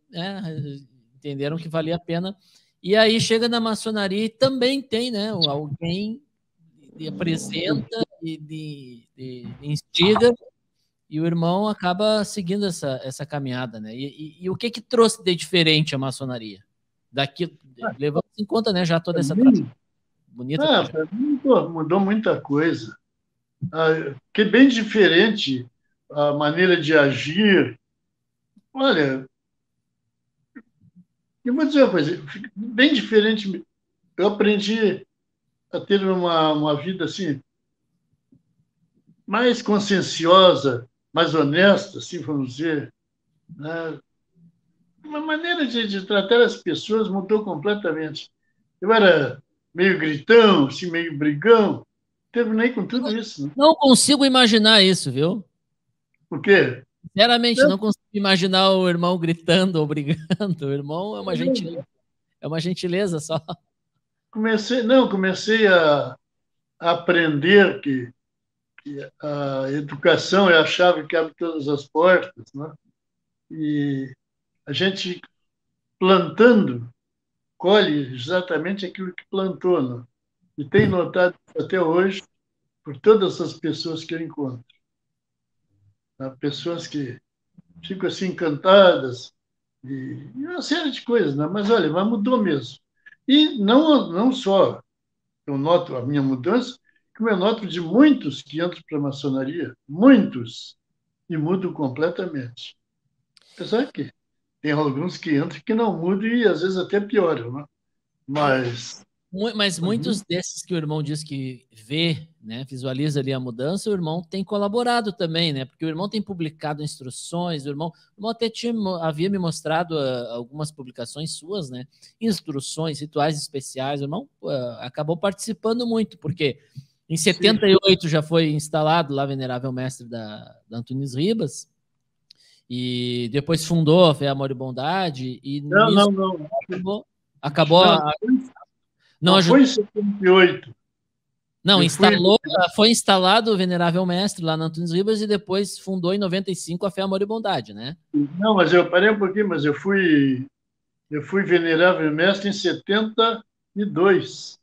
entenderam que valia a pena. E aí chega na maçonaria e também tem, né, alguém que apresenta e instiga, e o irmão acaba seguindo essa caminhada, né? E o que trouxe de diferente a maçonaria? Levando em conta, né, já toda essa bonita para mim, pô, mudou muita coisa. Que é bem diferente a maneira de agir. Olha, eu vou dizer uma coisa, bem diferente. Eu aprendi a ter uma vida assim mais conscienciosa, mais honesta, assim vamos dizer, né? Uma maneira de tratar as pessoas mudou completamente. Eu era meio gritão, assim, meio brigão. Terminei com tudo isso. Né? Não consigo imaginar isso, viu? Por quê? Sinceramente, não consigo imaginar o irmão gritando ou brigando. O irmão é uma gentileza só. Comecei a aprender que a educação é a chave que abre todas as portas, né? E a gente plantando colhe exatamente aquilo que plantou, né? E tenho notado até hoje por todas as pessoas que eu encontro, né? Pessoas que ficam assim encantadas e uma série de coisas, né? Mas mudou mesmo. E não só eu noto a minha mudança, como eu noto de muitos que entram para a maçonaria, muitos, e mudam completamente. Apesar que tem alguns que entram que não mudam e às vezes até pioram, né? Mas muitos desses que o irmão diz que vê, né, visualiza ali a mudança, o irmão tem colaborado também, né? Porque o irmão tem publicado instruções, o irmão até havia me mostrado algumas publicações suas, né? Instruções, rituais especiais, o irmão acabou participando muito, porque em 78 sim, já foi instalado lá Venerável Mestre da Antunes Ribas, e depois fundou a Fé, Amor e Bondade, e não. Acabou não foi em 78. Não, foi instalado o Venerável Mestre lá na Antunes Ribas e depois fundou em 95 a Fé, Amor e Bondade, né? Não, mas eu parei um pouquinho, mas eu fui Venerável Mestre em 72.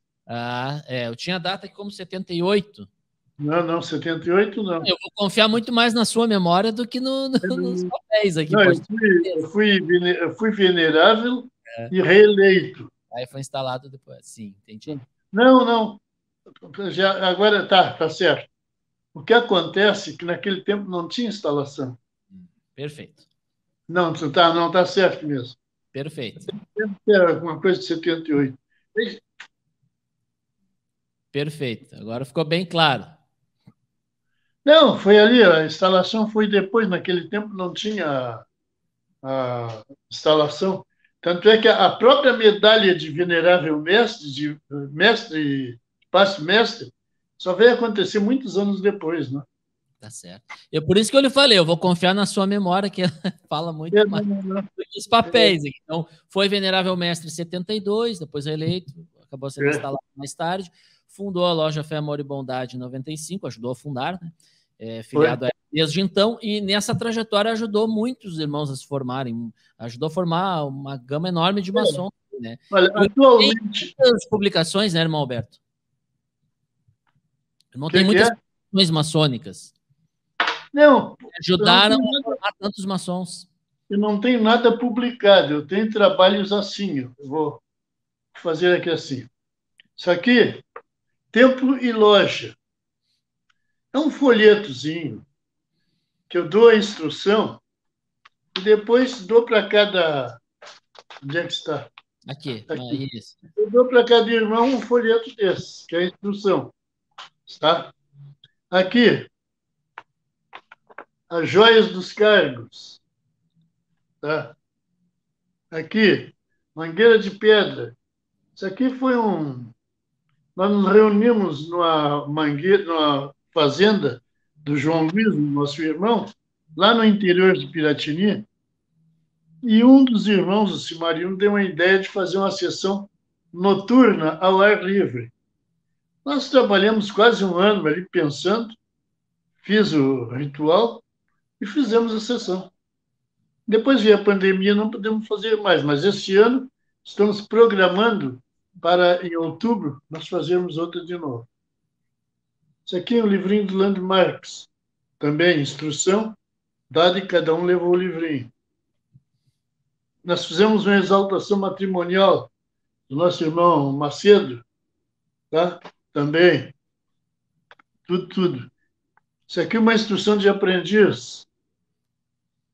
Eu tinha a data aqui como 78. Não, 78 não. Eu vou confiar muito mais na sua memória do que nos papéis aqui. Não, eu fui venerável e reeleito. Aí foi instalado depois, sim, entendi. Não. Agora tá certo. O que acontece é que naquele tempo não tinha instalação. Perfeito. Não tá certo mesmo. Perfeito. Era alguma coisa de 78. Perfeito. Agora ficou bem claro. Não, foi ali, a instalação foi depois, naquele tempo não tinha a instalação. Tanto é que a própria medalha de venerável mestre, de mestre, passe-mestre, só veio acontecer muitos anos depois, né? Tá certo. Por isso que eu lhe falei, eu vou confiar na sua memória, que ela fala muito mais dos papéis. Então, foi venerável mestre em 72, depois reeleito, acabou sendo instalado mais tarde, fundou a loja Fé, Amor e Bondade em 95, ajudou a fundar, né? Filiado a desde então, e nessa trajetória ajudou muitos irmãos a se formarem, ajudou a formar uma gama enorme de maçons. Né? Olha, atualmente... Tem muitas publicações, né, irmão Alberto? Irmão, tem muitas publicações maçônicas. Não. Ajudaram a formar tantos maçons. Eu não tenho nada publicado, eu tenho trabalhos assim, eu vou fazer aqui assim. Isso aqui, Templo e Loja. É um folhetozinho que eu dou a instrução e depois dou para cada... Onde é que está? Aqui. Isso. Eu dou para cada irmão um folheto desse, que é a instrução. Tá? Aqui, as joias dos cargos. Tá? Aqui, mangueira de pedra. Isso aqui foi um... Nós nos reunimos numa fazenda do João Luiz, nosso irmão, lá no interior de Piratini. E um dos irmãos, o Cimarino, deu uma ideia de fazer uma sessão noturna ao ar livre. Nós trabalhamos quase um ano ali pensando, fiz o ritual e fizemos a sessão. Depois veio a pandemia, não podemos fazer mais, mas esse ano estamos programando para, em outubro, nós fazermos outra de novo. Isso aqui é um livrinho do Landmarks, também instrução, dada e cada um levou o livrinho. Nós fizemos uma exaltação matrimonial do nosso irmão Macedo, tá? Também, tudo. Isso aqui é uma instrução de aprendiz.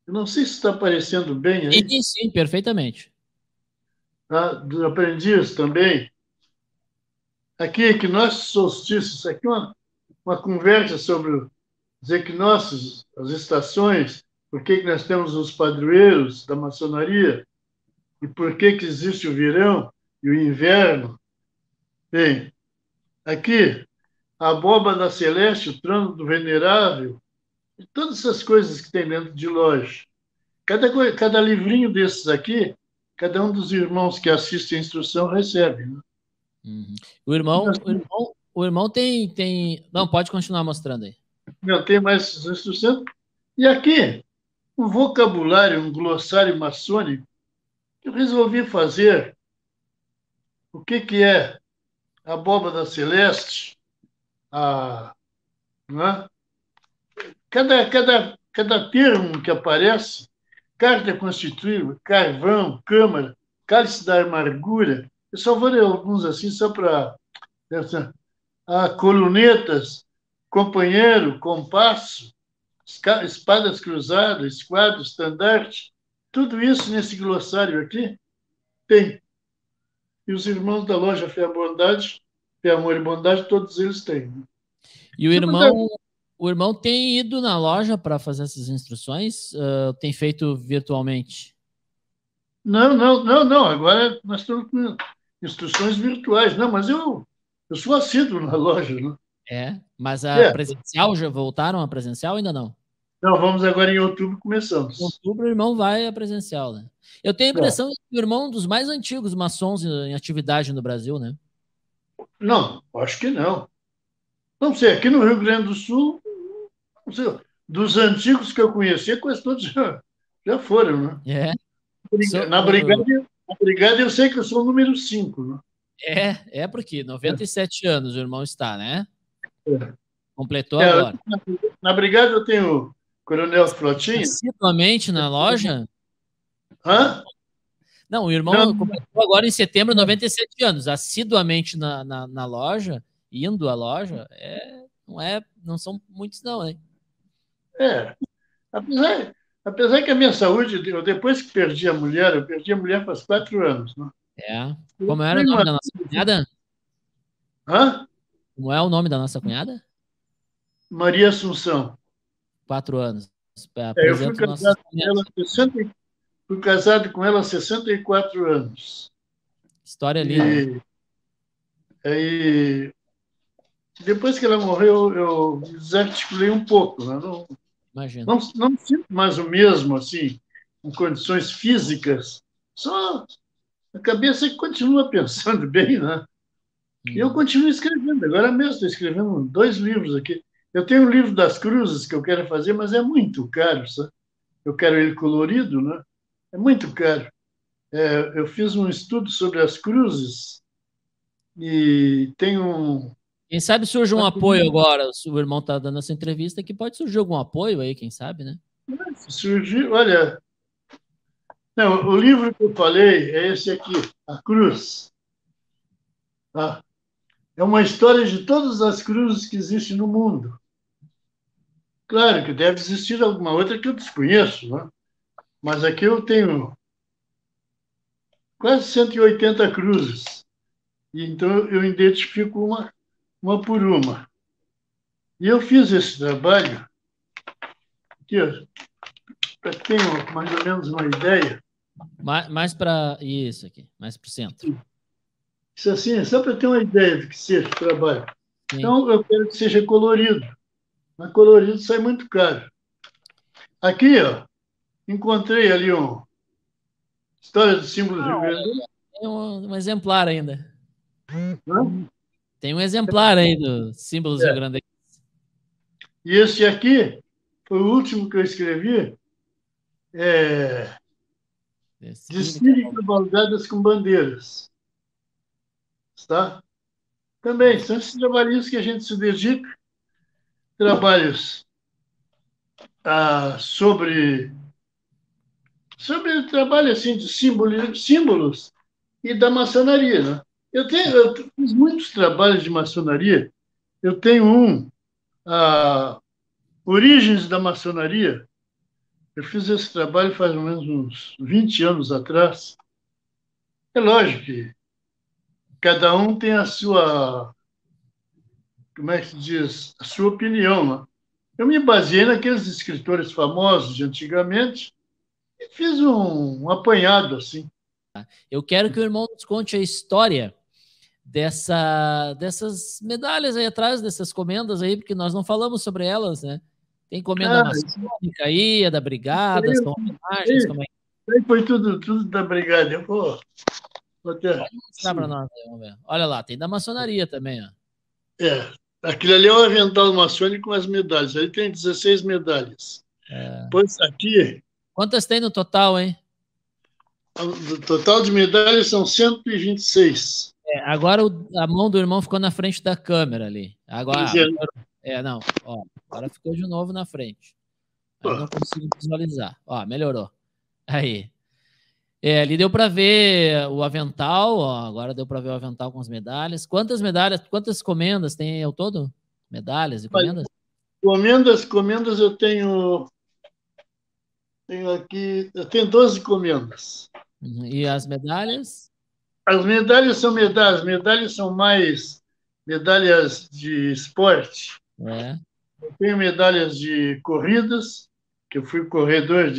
Eu não sei se está aparecendo bem aí. Sim, sim, perfeitamente. Tá? Do aprendiz também. Aqui, equinócios e solstícios. Isso aqui é uma conversa sobre os equinócios, as estações, por que nós temos os padroeiros da maçonaria e por que existe o verão e o inverno. Bem, aqui, a abóbada celeste, o trono do venerável, e todas essas coisas que tem dentro de loja. Cada livrinho desses aqui, cada um dos irmãos que assistem a instrução recebe. Né? Uhum. O irmão tem... Não, pode continuar mostrando aí. Não, tem mais instrução. E aqui, um vocabulário, um glossário maçônico, que eu resolvi fazer. O que é a abóbada celeste? Né? Cada termo que aparece, carta constituída, carvão, câmara, cálice da amargura. Eu só vou ler alguns assim, só para... colunetas, companheiro, compasso, espadas cruzadas, esquadro, estandarte, tudo isso nesse glossário aqui tem. E os irmãos da loja Fé, Bondade, Fé, Amor e Bondade, todos eles têm. E o irmão tem ido na loja para fazer essas instruções? Tem feito virtualmente? Não. Agora nós estamos com instruções virtuais. Não, mas eu sou assíduo na loja. Né? Mas a presencial, já voltaram a presencial ou ainda não? Não, vamos agora em outubro, começamos. Em outubro o irmão vai a presencial, né? Eu tenho a impressão que o irmão é um dos mais antigos maçons em atividade no Brasil, né? Não, acho que não. Não sei, aqui no Rio Grande do Sul, não sei, dos antigos que eu conheci, quase todos já foram, né? Na brigada eu sei que eu sou o número 5, né? Porque 97 anos o irmão está, né? É. Completou agora. Na brigada eu tenho o Coronel Frotinha. Assiduamente na loja? Hã? Não, o irmão completou agora em setembro 97 anos. Assiduamente na loja, indo à loja, não são muitos não, hein? Apesar que a minha saúde, depois que perdi a mulher, eu perdi a mulher faz 4 anos. Né? Como era o nome da nossa cunhada? Hã? Como é o nome da nossa cunhada? Maria Assunção. 4 anos. Eu fui casado com ela há 64 anos. História linda. Aí, depois que ela morreu, eu me desarticulei um pouco. Né? Imagino. Não sinto mais o mesmo, assim, em condições físicas. Só a cabeça que continua pensando bem, né? E eu continuo escrevendo. Agora mesmo estou escrevendo 2 livros aqui. Eu tenho um livro das cruzes que eu quero fazer, mas é muito caro, sabe? Eu quero ele colorido, né? É muito caro. Eu fiz um estudo sobre as cruzes e tenho Quem sabe surge um apoio agora. O irmão está dando essa entrevista, que pode surgir algum apoio aí, quem sabe, né? Surgiu, olha... Não, o livro que eu falei é esse aqui, A Cruz. Tá? É uma história de todas as cruzes que existem no mundo. Claro que deve existir alguma outra que eu desconheço, né? Mas aqui eu tenho quase 180 cruzes. E então eu identifico uma por uma. E eu fiz esse trabalho aqui, para que tenham mais ou menos uma ideia. Mais para isso aqui, mais para o centro. Isso assim, é só para ter uma ideia do que seja o trabalho. Sim. Então, eu quero que seja colorido. Mas colorido sai muito caro. Aqui, ó, encontrei ali História dos símbolos rio-grandenses. Tem um exemplar ainda. Né? Tem um exemplar aí dos símbolos rio-grandenses. E esse aqui foi o último que eu escrevi. Desfile de cavalgadas com bandeiras. Tá? Também são esses trabalhos que a gente se dedica. Trabalhos sobre trabalho assim, de símbolos e da maçonaria. Né? Eu fiz muitos trabalhos de maçonaria. Eu tenho Origens da Maçonaria. Eu fiz esse trabalho faz mais ou menos uns 20 anos atrás. É lógico que cada um tem a sua, como é que se diz, a sua opinião. Né? Eu me baseei naqueles escritores famosos de antigamente e fiz um apanhado assim. Eu quero que o irmão nos conte a história dessas medalhas aí atrás, dessas comendas aí, porque nós não falamos sobre elas, né? Tem comenda maçônica aí, da brigada, são homenagens, como é que... Foi tudo da brigada. Eu vou até... Pode mostrar para nós aí, vamos ver. Olha lá, tem da maçonaria também, ó. Aquilo ali é um avental maçônico com as medalhas. Aí tem 16 medalhas. Pois aqui... Quantas tem no total, hein? O total de medalhas são 126. Agora a mão do irmão ficou na frente da câmera ali. Agora... não. Ó, agora ficou de novo na frente. Aí não consigo visualizar. Ó, melhorou. Aí. Ali deu para ver o avental. Ó, agora deu para ver o avental com as medalhas. Quantas medalhas, quantas comendas tem ao todo? Medalhas e comendas? Comendas eu tenho aqui, eu tenho 12 comendas. E as medalhas? As medalhas são medalhas. As medalhas são mais medalhas de esporte. Eu tenho medalhas de corridas, que eu fui corredor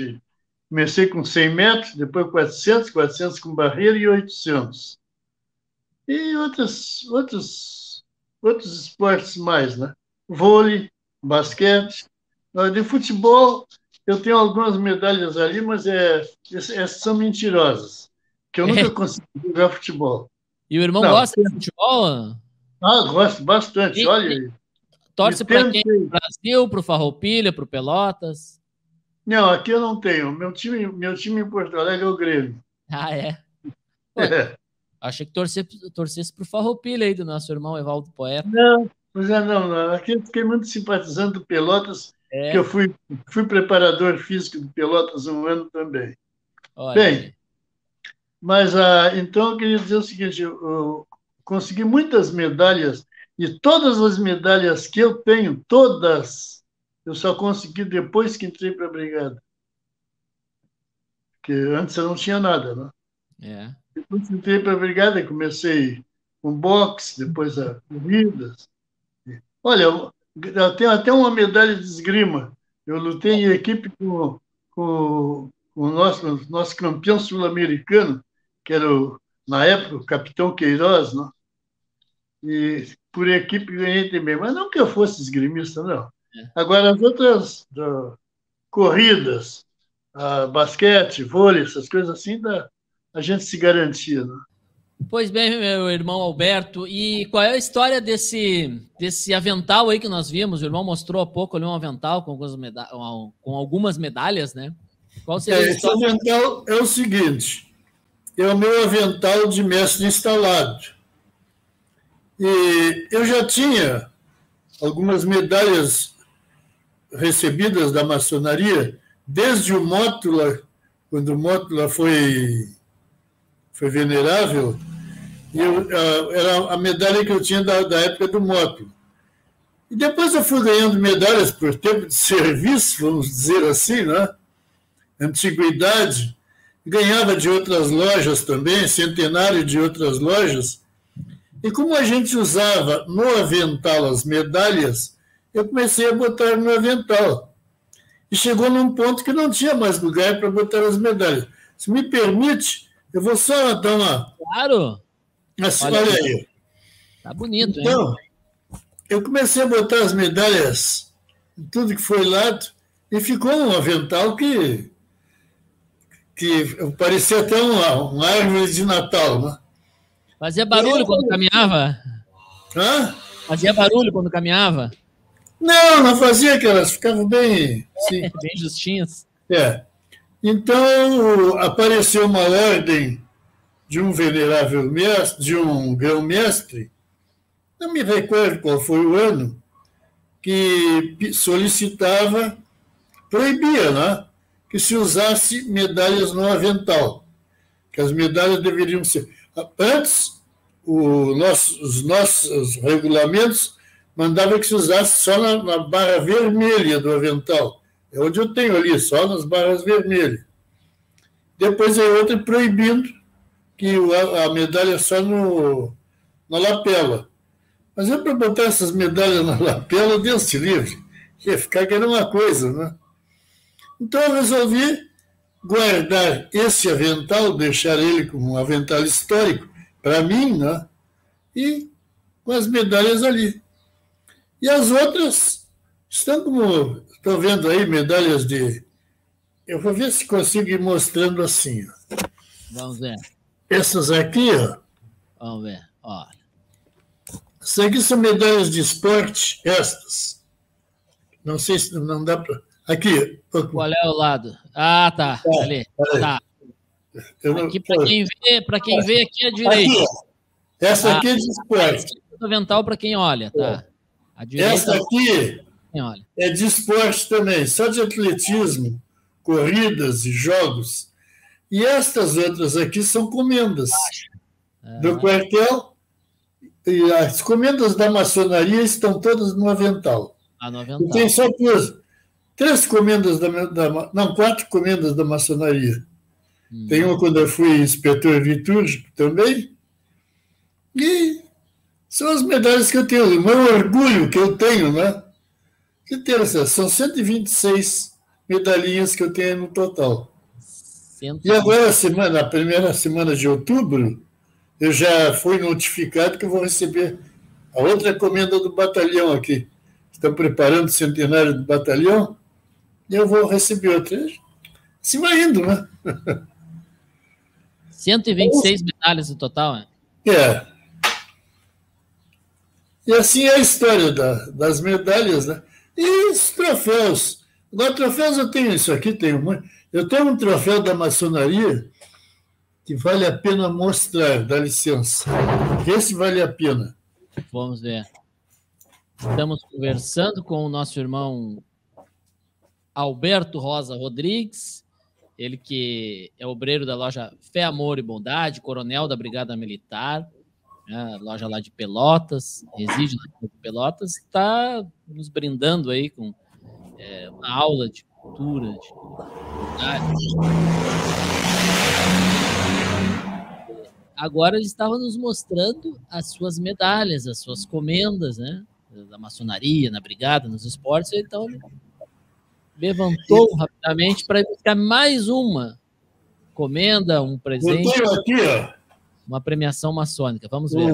comecei com 100 metros, depois 400 com barreira e 800. E outros esportes mais, né? Vôlei, basquete. De futebol, eu tenho algumas medalhas ali, mas essas são mentirosas, que eu nunca consegui jogar futebol. E o irmão gosta de futebol? Gosto bastante, olha aí. Torce para quem? Para o Brasil, para o Farroupilha, para o Pelotas? Não, aqui eu não tenho. Meu time em Porto Alegre é o Grêmio. Pô, achei que torcesse para o Farroupilha aí do nosso irmão Evaldo Poeta. Não, não. Aqui eu fiquei muito simpatizando do Pelotas, que eu fui preparador físico do Pelotas um ano também. Olha bem, aí. Mas então eu queria dizer o seguinte, eu consegui muitas medalhas, e todas as medalhas que eu tenho, todas, eu só consegui depois que entrei para a brigada. Porque antes eu não tinha nada, né? Depois que entrei para a brigada, comecei com boxe, depois a corridas. Olha, eu tenho até uma medalha de esgrima. Eu lutei em equipe com o nosso campeão sul-americano, que era, na época, o capitão Queiroz, né? E por equipe ganhei também. Mas não que eu fosse esgrimista, não. Agora, as outras corridas, basquete, vôlei, essas coisas assim, a gente se garantia, né? Pois bem, meu irmão Alberto, e qual é a história desse avental aí que nós vimos? O irmão mostrou há pouco ali um avental com algumas medalhas, né? Qual seria a história? Esse avental é o seguinte, é o meu avental de mestre instalado. E eu já tinha algumas medalhas recebidas da maçonaria, desde o Mótula, quando o Mótula foi venerável, era a medalha que eu tinha da época do Mótula. E depois eu fui ganhando medalhas por tempo de serviço, vamos dizer assim, né? Antiguidade, ganhava de outras lojas também, centenário de outras lojas. E como a gente usava no avental as medalhas, eu comecei a botar no avental. E chegou num ponto que não tinha mais lugar para botar as medalhas. Se me permite, eu vou só dar uma... Claro! Assim, olha aí. Tá bonito, então, eu comecei a botar as medalhas em tudo que foi lado e ficou um avental que que parecia até uma árvore de Natal, né? Fazia barulho quando caminhava? Hã? Fazia barulho quando caminhava? Não fazia, que elas ficavam bem... Sim. Bem justinhas. Então, apareceu uma ordem de um venerável mestre, de um grão-mestre, não me recordo qual foi o ano, que solicitava, proibia, né, que se usasse medalhas no avental, que as medalhas deveriam ser... Antes, os nossos regulamentos mandavam que se usasse só na barra vermelha do avental. É onde eu tenho ali, só nas barras vermelhas. Depois é outra proibindo que a medalha só na lapela. Mas eu, para botar essas medalhas na lapela, Deus te livre, ia ficar que era uma coisa, né? Então eu resolvi guardar esse avental, deixar ele como um avental histórico para mim, né? E com as medalhas ali. E as outras estão como... Estou vendo aí medalhas de... Eu vou ver se consigo ir mostrando assim. Ó. Vamos ver. Essas aqui, ó. Vamos ver. Olha. Essas aqui são medalhas de esporte, estas. Não sei se não dá para... Aqui. Qual é o lado? Ah, tá. Ali. Tá. Aqui, para quem vê aqui à direita. Aqui, essa aqui é de esporte. Avental para quem olha, tá? A direita, essa aqui é de esporte também, só de atletismo, corridas e jogos. E estas outras aqui são comendas do quartel. E as comendas da maçonaria estão todas no avental. No avental. E tem só 3 comendas não, 4 comendas da maçonaria. Tem uma quando eu fui inspetor litúrgico também. E são as medalhas que eu tenho, o meu orgulho que eu tenho, né? Que terça, são 126 medalhinhas que eu tenho no total. E agora, a primeira semana de outubro, eu já fui notificado que eu vou receber a outra comenda do batalhão aqui. Estão preparando o centenário do batalhão e eu vou receber outra. Se vai indo, né? 126 medalhas no total, né? E assim é a história das medalhas, né? E os troféus. Agora, troféus eu tenho isso aqui, eu tenho um troféu da maçonaria que vale a pena mostrar, dá licença. Esse vale a pena. Vamos ver. Estamos conversando com o nosso irmão Alberto Rosa Rodrigues, ele que é obreiro da loja Fé, Amor e Bondade, coronel da Brigada Militar, né, loja lá de Pelotas, reside lá de Pelotas, está nos brindando aí com uma aula de cultura, de bondade. Agora ele estava nos mostrando as suas medalhas, as suas comendas, né, da maçonaria, na brigada, nos esportes, então ele levantou rapidamente para buscar mais uma comenda, um presente. Eu tenho aqui, ó. Uma premiação maçônica. Vamos ver.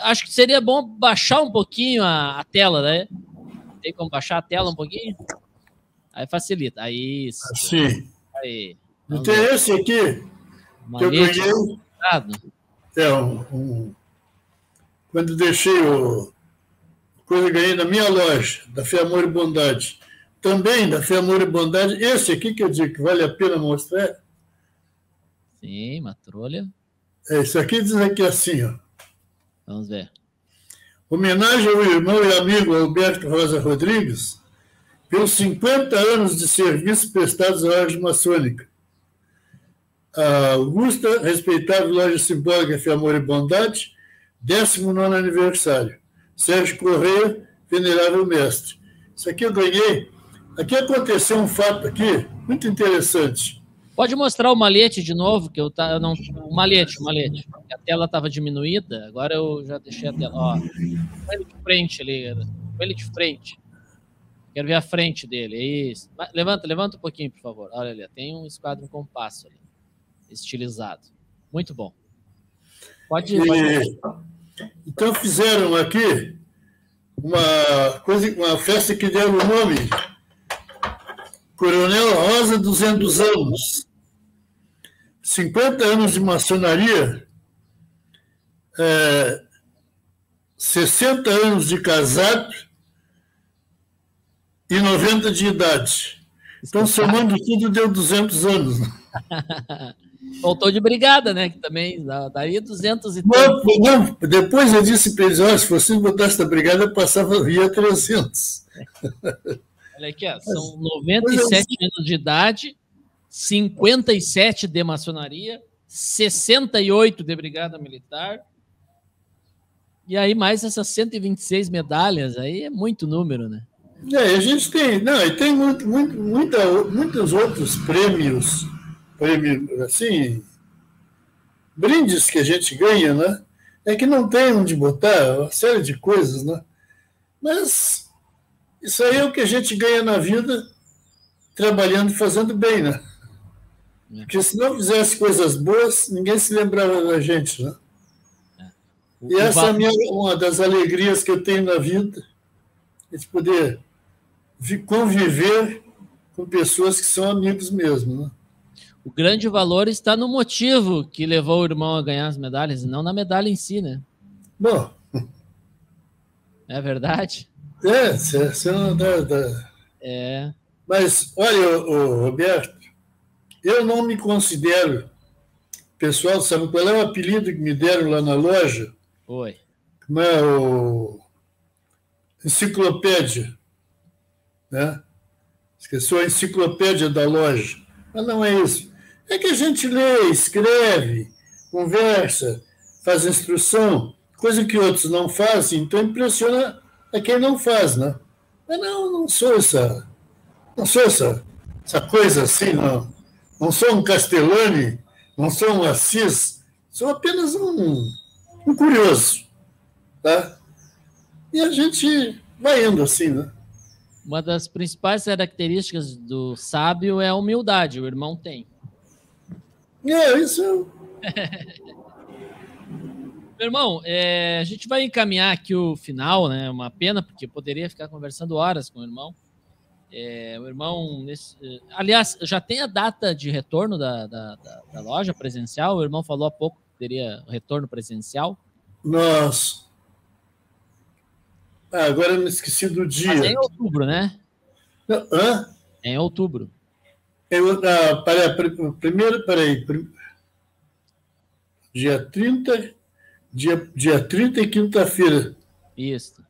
Acho que seria bom baixar um pouquinho a tela, né? Tem como baixar a tela um pouquinho? Aí facilita. Aí isso. Assim. Aí. Então esse aqui que eu ganhei. Quando deixei coisa, ganhei na minha loja, da Fé, Amor e Bondade. Também da Fé, Amor e Bondade. Esse aqui que eu digo que vale a pena mostrar. Sim, uma trolha. Isso aqui diz aqui assim, ó. Vamos ver. Homenagem ao irmão e amigo Alberto Rosa Rodrigues pelos 50 anos de serviço prestados à Ordem Maçônica. A Augusta, respeitável loja simbólica Fé, Amor e Bondade, 19º aniversário. Sérgio Correia, venerável mestre. Isso aqui eu ganhei. Aqui aconteceu um fato aqui muito interessante. Pode mostrar o malhete de novo, que o malhete. A tela estava diminuída, agora eu já deixei a tela. Ó, com ele de frente ali, com ele de frente. Quero ver a frente dele, é isso. Levanta um pouquinho, por favor. Olha ali, tem um esquadro com passo ali, estilizado. Muito bom. Pode Então fizeram aqui uma festa que deram o nome Coronel Rosa 200 anos. 50 anos de maçonaria, 60 anos de casado e 90 de idade. Então, somando tudo, deu 200 anos. Faltou de brigada, né? Que também daria 200 e não, depois eu disse para eles, se vocês botassem a brigada, via 300. Olha aqui, são 97 anos de idade, 57 de maçonaria, 68 de brigada militar, e aí mais essas 126 medalhas, aí é muito número, né? A gente tem, e tem muitos outros prêmios, assim, brindes que a gente ganha, né? É que não tem onde botar uma série de coisas, né? Mas isso aí é o que a gente ganha na vida trabalhando e fazendo bem, né? Porque se não fizesse coisas boas, ninguém se lembrava da gente, né? E essa é uma das alegrias que eu tenho na vida, é de poder conviver com pessoas que são amigos mesmo, né? O grande valor está no motivo que levou o irmão a ganhar as medalhas, e não na medalha em si, né? Bom. É verdade? Você não dá. Mas, olha, Roberto, eu não me considero. Pessoal, sabe qual é o apelido que me deram lá na loja? Oi. Como é o enciclopédia, né? Esqueceu a enciclopédia da loja. Mas não é isso. É que a gente lê, escreve, conversa, faz instrução, coisa que outros não fazem, então impressiona a quem não faz, né? Mas não sou essa coisa assim, não. Não sou um Castellani, não sou um Assis, sou apenas um curioso, tá? E a gente vai indo assim, né? Uma das principais características do sábio é a humildade, o irmão tem. Isso. Meu irmão, a gente vai encaminhar aqui o final, né? Uma pena, porque eu poderia ficar conversando horas com o irmão. O irmão, aliás, já tem a data de retorno da loja presencial? O irmão falou há pouco que teria retorno presencial. Nossa. Agora eu me esqueci do dia. Mas é em outubro, né? Hã? É em outubro. Peraí. Dia 30 e quinta-feira. Isso.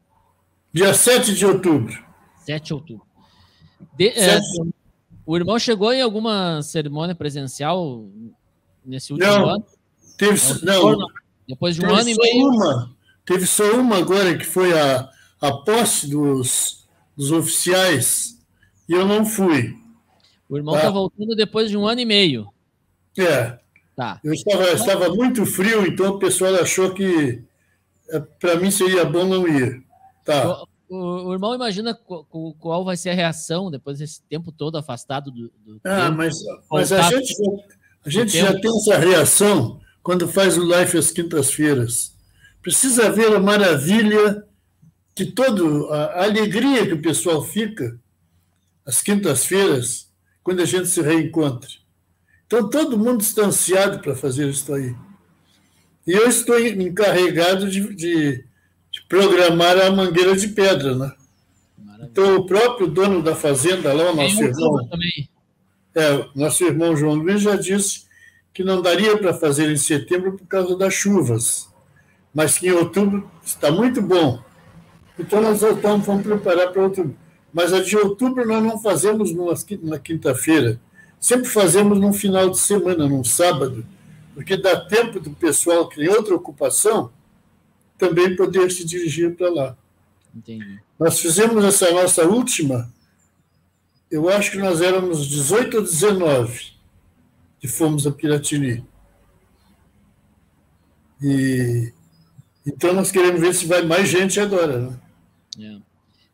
Dia 7 de outubro. 7 de outubro. O irmão chegou em alguma cerimônia presencial nesse último ano? Depois de um ano e meio. Teve só uma agora, que foi a posse dos oficiais, e eu não fui. O irmão está voltando depois de um ano e meio. Tá. Eu estava muito frio, então o pessoal achou que para mim seria bom não ir. Tá. O irmão imagina qual vai ser a reação depois desse tempo todo afastado do mas a gente já tem essa reação quando faz o Life às quintas-feiras. Precisa ver a maravilha que a alegria que o pessoal fica às quintas-feiras quando a gente se reencontra. Então, todo mundo está ansiado para fazer isso aí. E eu estou encarregado de programar a mangueira de pedra, né? Maravilha. Então, o próprio dono da fazenda lá, o nosso irmão... Também. Nosso irmão João Luiz já disse que não daria para fazer em setembro por causa das chuvas, mas que em outubro está muito bom. Então, nós vamos preparar para outubro. Mas a de outubro nós não fazemos na quinta-feira, sempre fazemos num final de semana, num sábado, porque dá tempo do pessoal que tem outra ocupação também poder se dirigir para lá. Entendi. Nós fizemos essa nossa última, eu acho que nós éramos 18 ou 19 que fomos a Piratini. Então nós queremos ver se vai mais gente agora, né?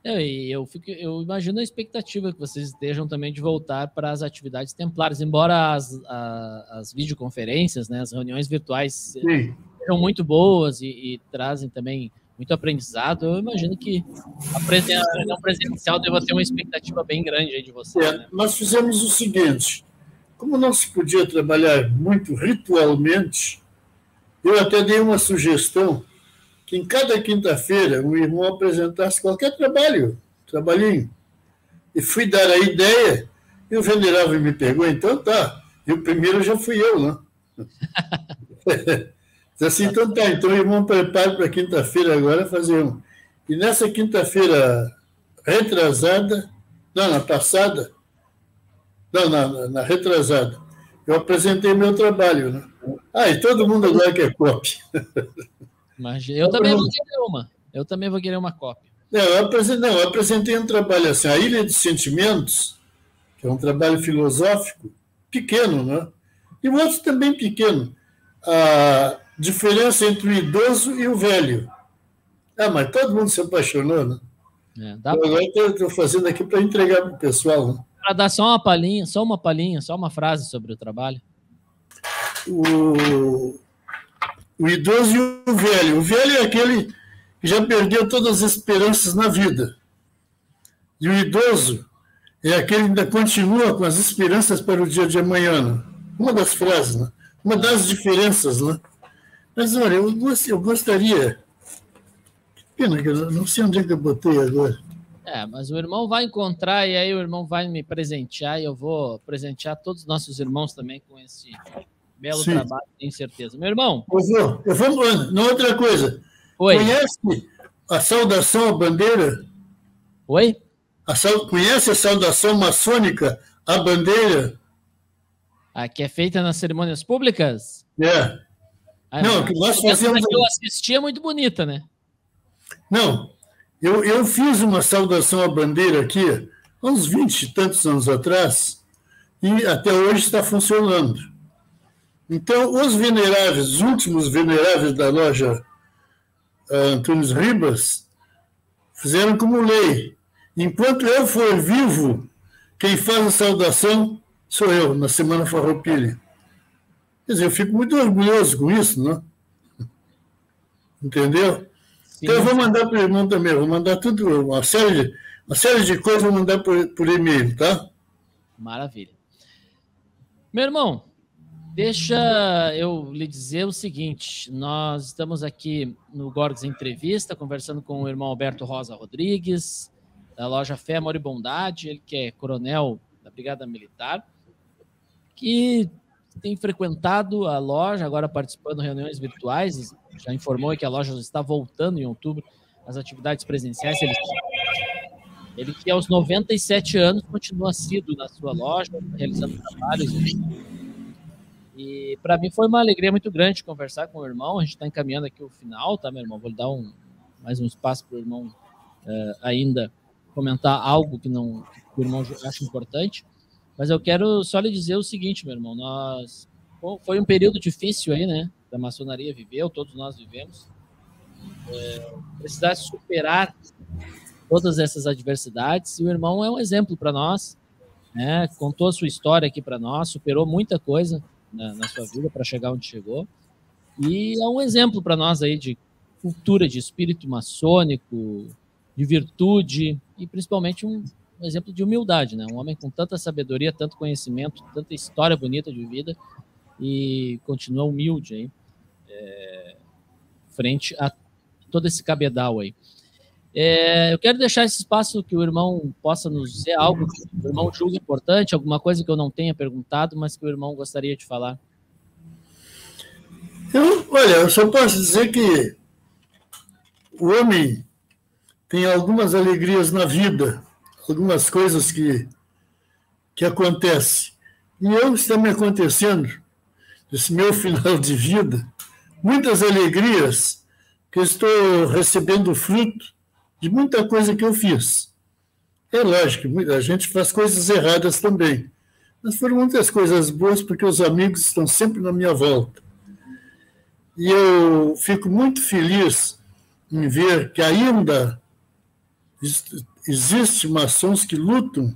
Eu imagino a expectativa que vocês estejam também de voltar para as atividades templares, embora as videoconferências, né, as reuniões virtuais sejam muito boas e trazem também muito aprendizado. Eu imagino que a reunião presencial deva ter uma expectativa bem grande aí de vocês. Nós fizemos o seguinte: como não se podia trabalhar muito ritualmente, eu até dei uma sugestão que em cada quinta-feira o irmão apresentasse qualquer trabalhinho. E fui dar a ideia, e o venerável me pegou, então tá. E o primeiro já fui eu, né? Assim, então tá, então o irmão prepara para quinta-feira agora fazer um. E nessa quinta-feira retrasada, não, na passada, não, na retrasada, eu apresentei meu trabalho, né? E todo mundo agora quer cópia. Mas eu também vou querer uma. Eu também vou querer uma cópia. Eu apresentei um trabalho assim, A Ilha dos Sentimentos, que é um trabalho filosófico, pequeno, né? E o outro também pequeno. A diferença entre o idoso e o velho. Mas todo mundo se apaixonou, né? Agora estou fazendo aqui para entregar para o pessoal, né? Para dar só uma palhinha, só uma frase sobre o trabalho. O idoso e o velho. O velho é aquele que já perdeu todas as esperanças na vida. E o idoso é aquele que ainda continua com as esperanças para o dia de amanhã. Né? Uma das frases, né? Uma das diferenças. Né? Mas, olha, eu gostaria... Pena que eu não sei onde é que eu botei agora. Mas o irmão vai encontrar e aí o irmão vai me presentear e eu vou presentear todos os nossos irmãos também com esse belo trabalho, tenho certeza. Meu irmão... Eu vou na outra coisa. Oi. Conhece a saudação à bandeira? Oi? Conhece a saudação maçônica à bandeira? Que é feita nas cerimônias públicas? Não, que nós fazemos... que eu assisti é muito bonita, né? Não, eu fiz uma saudação à bandeira aqui, há uns 20 e tantos anos atrás, e até hoje está funcionando. Então, os últimos veneráveis da loja Antunes Ribas, fizeram como lei. Enquanto eu for vivo, quem faz a saudação sou eu, na Semana Farroupilha. Quer dizer, eu fico muito orgulhoso com isso, não? Entendeu? Sim. Então eu vou mandar para o irmão também, vou mandar tudo, uma série de coisas, vou mandar por e-mail, tá? Maravilha. Meu irmão, deixa eu lhe dizer o seguinte, nós estamos aqui no Gorgs Entrevista, conversando com o irmão Alberto Rosa Rodrigues, da loja Fé, Amor e Bondade, ele que é coronel da Brigada Militar, que tem frequentado a loja, agora participando de reuniões virtuais, já informou que a loja está voltando em outubro, as atividades presenciais. Ele que aos 97 anos continua assíduo na sua loja, realizando trabalhos. E para mim foi uma alegria muito grande conversar com o irmão. A gente está encaminhando aqui o final, tá, meu irmão? Vou lhe dar mais um espaço para o irmão ainda comentar algo que o irmão acha importante. Mas eu quero só lhe dizer o seguinte, meu irmão, foi um período difícil aí, né? Da maçonaria viveu, todos nós vivemos. Precisar superar todas essas adversidades, e o irmão é um exemplo para nós, né? Contou a sua história aqui para nós, superou muita coisa na sua vida para chegar onde chegou, e é um exemplo para nós aí de cultura, de espírito maçônico, de virtude, e principalmente um exemplo de humildade, né? Um homem com tanta sabedoria, tanto conhecimento, tanta história bonita de vida, e continua humilde aí, frente a todo esse cabedal aí. Eu quero deixar esse espaço que o irmão possa nos dizer algo que o irmão julga importante, alguma coisa que eu não tenha perguntado, mas que o irmão gostaria de falar. Eu só posso dizer que o homem tem algumas alegrias na vida, algumas coisas que acontecem. E está me acontecendo, esse meu final de vida, muitas alegrias que eu estou recebendo fruto de muita coisa que eu fiz. É lógico, a gente faz coisas erradas também, mas foram muitas coisas boas porque os amigos estão sempre na minha volta. E eu fico muito feliz em ver que ainda existem maçons que lutam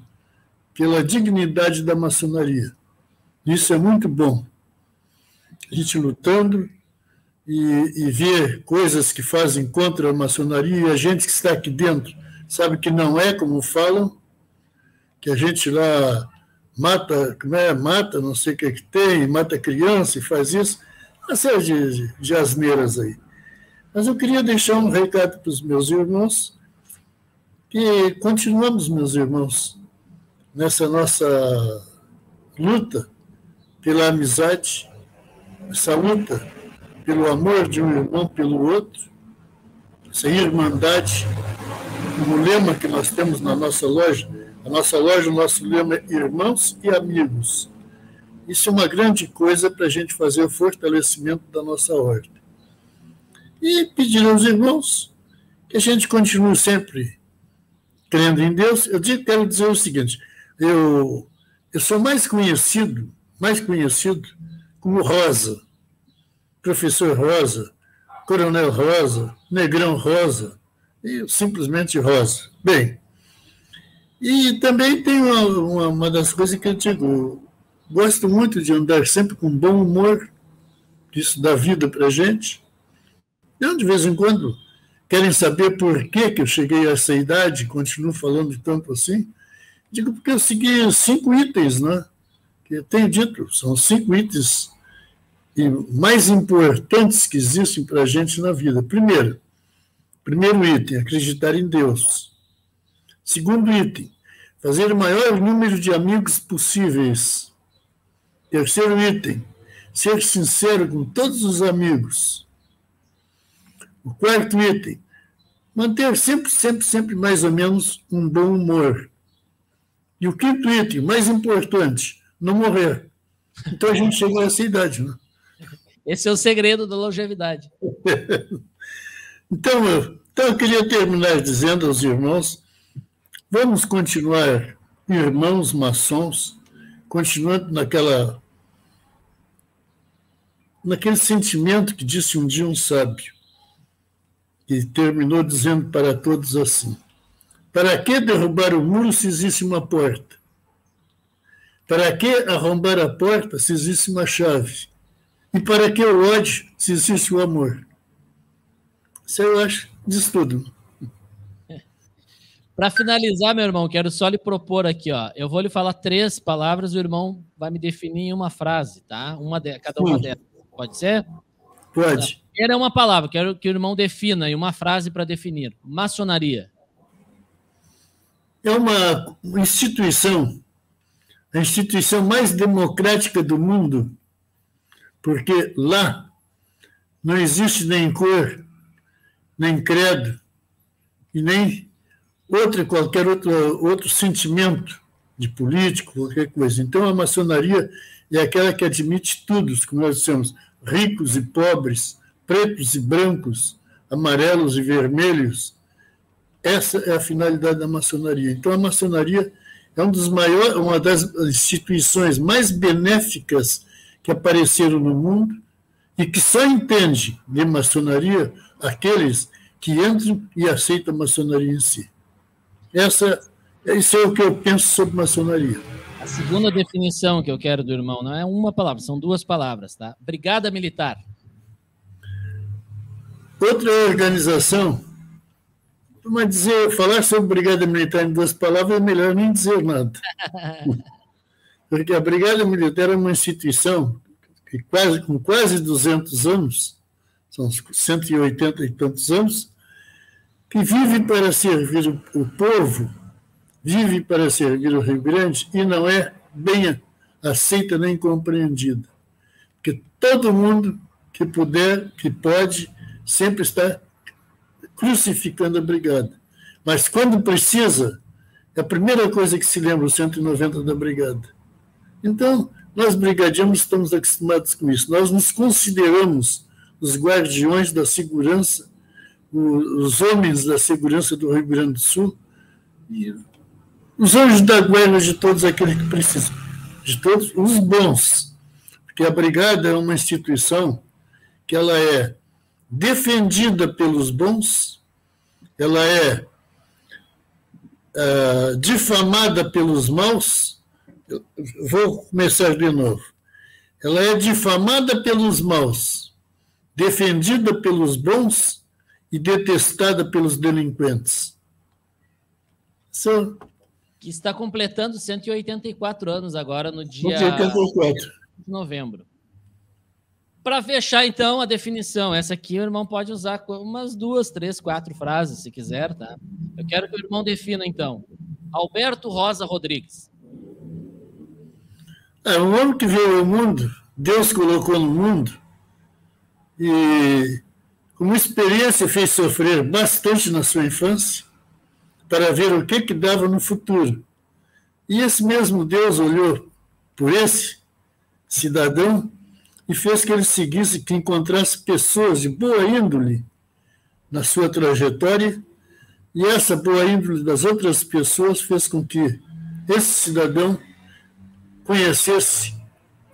pela dignidade da maçonaria. Isso é muito bom. A gente lutando e ver coisas que fazem contra a maçonaria, e a gente que está aqui dentro sabe que não é como falam, que a gente lá mata, como é? Mata, não sei o que tem, mata criança e faz isso, uma série de asneiras aí. Mas eu queria deixar um recado para os meus irmãos, que continuamos, meus irmãos, nessa nossa luta pela amizade, essa luta pelo amor de um irmão pelo outro, essa irmandade, o lema que nós temos na nossa loja. A nossa loja, o nosso lema é irmãos e amigos. Isso é uma grande coisa para a gente fazer o fortalecimento da nossa ordem. E pedir aos irmãos que a gente continue sempre crendo em Deus. Eu quero dizer o seguinte, eu sou mais conhecido como Rosa, professor Rosa, coronel Rosa, negrão Rosa, e simplesmente Rosa. Bem, e também tem uma das coisas que eu digo, gosto muito de andar sempre com bom humor, isso dá vida para a gente. E de vez em quando querem saber por que eu cheguei a essa idade e continuo falando tanto assim. Digo porque eu segui 5 itens, né? Que eu tenho dito, são 5 itens mais importantes que existem para a gente na vida. Primeiro item, acreditar em Deus. Segundo item, fazer o maior número de amigos possíveis. Terceiro item, ser sincero com todos os amigos. O quarto item, manter sempre mais ou menos um bom humor. E o quinto item, mais importante, não morrer. Então a gente chegou a essa idade, né? Esse é o segredo da longevidade. Então eu queria terminar dizendo aos irmãos, vamos continuar irmãos maçons, continuando naquele sentimento que disse um dia um sábio, que terminou dizendo para todos assim: para que derrubar o muro se existe uma porta? Para que arrombar a porta se existe uma chave? E para que o ódio se existe o amor? Isso eu acho diz tudo. Para finalizar, meu irmão, quero só lhe propor aqui, ó. Eu vou lhe falar 3 palavras, o irmão vai me definir em uma frase, tá? Cada uma delas. Pode ser? Pode. A primeira é uma palavra, quero que o irmão defina em uma frase para definir. Maçonaria. É uma instituição, a instituição mais democrática do mundo, porque lá não existe nem cor, nem credo, e nem qualquer outro sentimento de político, qualquer coisa. Então, a maçonaria é aquela que admite todos, como nós dissemos, ricos e pobres, pretos e brancos, amarelos e vermelhos. Essa é a finalidade da maçonaria. Então, a maçonaria é uma das instituições mais benéficas que apareceram no mundo e que só entende de maçonaria aqueles que entram e aceitam a maçonaria em si. Isso é o que eu penso sobre maçonaria. A segunda definição que eu quero do irmão não é uma palavra, são 2 palavras, tá? Brigada Militar. Outra organização, mas falar sobre Brigada Militar em 2 palavras é melhor nem dizer nada. Porque a Brigada Militar é uma instituição que com quase 200 anos, são 180 e tantos anos, que vive para servir o povo, vive para servir o Rio Grande e não é bem aceita nem compreendida. Porque todo mundo que puder, que pode, sempre está crucificando a Brigada. Mas quando precisa, é a primeira coisa que se lembra, os 190 da Brigada. Então, nós brigadianos estamos acostumados com isso. Nós nos consideramos os guardiões da segurança, os homens da segurança do Rio Grande do Sul, e os anjos da guarda de todos aqueles que precisam, de todos os bons. Porque a Brigada é uma instituição que ela é defendida pelos bons, ela é difamada pelos maus. Eu vou começar de novo. Ela é difamada pelos maus, defendida pelos bons e detestada pelos delinquentes. que está completando 184 anos agora, no dia 184 de novembro. Para fechar, então, a definição. Essa aqui o irmão pode usar umas 2, 3, 4 frases, se quiser, tá? Eu quero que o irmão defina, então. Alberto Rosa Rodrigues. É um homem que veio ao mundo, Deus colocou no mundo, e como experiência fez sofrer bastante na sua infância, para ver o que dava no futuro. E esse mesmo Deus olhou por esse cidadão e fez que ele seguisse, que encontrasse pessoas de boa índole na sua trajetória, e essa boa índole das outras pessoas fez com que esse cidadão conhecesse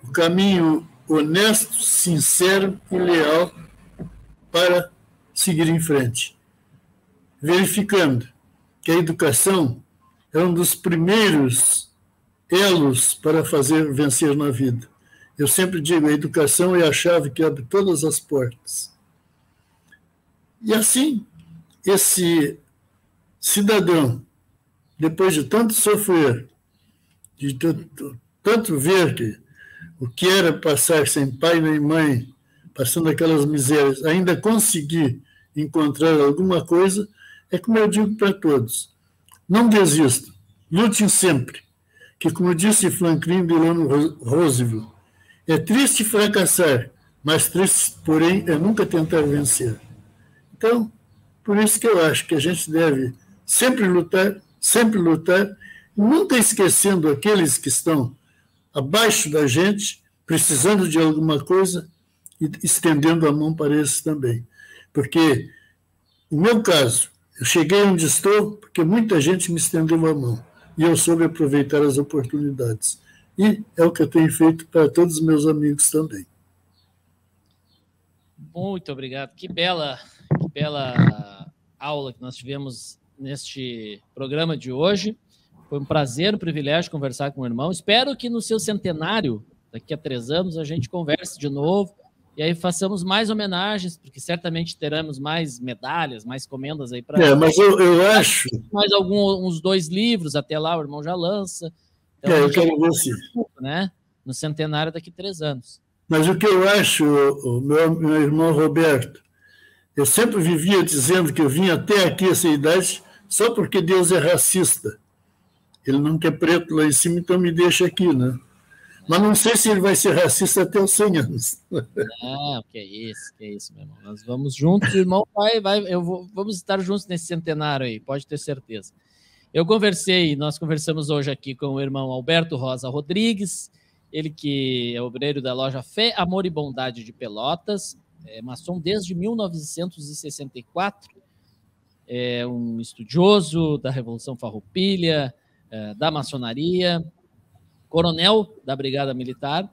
o caminho honesto, sincero e leal para seguir em frente, verificando que a educação é um dos primeiros elos para fazer vencer na vida. Eu sempre digo, a educação é a chave que abre todas as portas. E assim, esse cidadão, depois de tanto sofrer, de tanto ver que o que era passar sem pai nem mãe, passando aquelas misérias, ainda conseguir encontrar alguma coisa, é como eu digo para todos, não desistam, lutem sempre, que como disse Franklin Delano Roosevelt, é triste fracassar, mas triste, porém, é nunca tentar vencer. Então, por isso que eu acho que a gente deve sempre lutar, nunca esquecendo aqueles que estão abaixo da gente, precisando de alguma coisa, e estendendo a mão para esses também. Porque, no meu caso, eu cheguei onde estou porque muita gente me estendeu a mão e eu soube aproveitar as oportunidades. E é o que eu tenho feito para todos os meus amigos também. Muito obrigado. Que bela aula que nós tivemos neste programa de hoje. Foi um prazer, um privilégio conversar com o irmão. Espero que no seu centenário, daqui a 3 anos, a gente converse de novo e aí façamos mais homenagens, porque certamente teremos mais medalhas, mais comendas aí para... mas eu acho... Mais uns 2 livros, até lá o irmão já lança. Então, eu quero ver sim. Né? No centenário daqui a 3 anos. Mas o que eu acho, o meu irmão Roberto, eu sempre vivia dizendo que eu vim até aqui essa idade só porque Deus é racista. Ele não quer preto lá em cima, então me deixa aqui, né? Mas não sei se ele vai ser racista até os 100 anos. Que é isso, meu irmão. Nós vamos juntos, o irmão vamos estar juntos nesse centenário aí, pode ter certeza. Nós conversamos hoje aqui com o irmão Alberto Rosa Rodrigues, ele que é obreiro da loja Fé, Amor e Bondade de Pelotas, é maçom desde 1964, é um estudioso da Revolução Farroupilha, da maçonaria, coronel da Brigada Militar,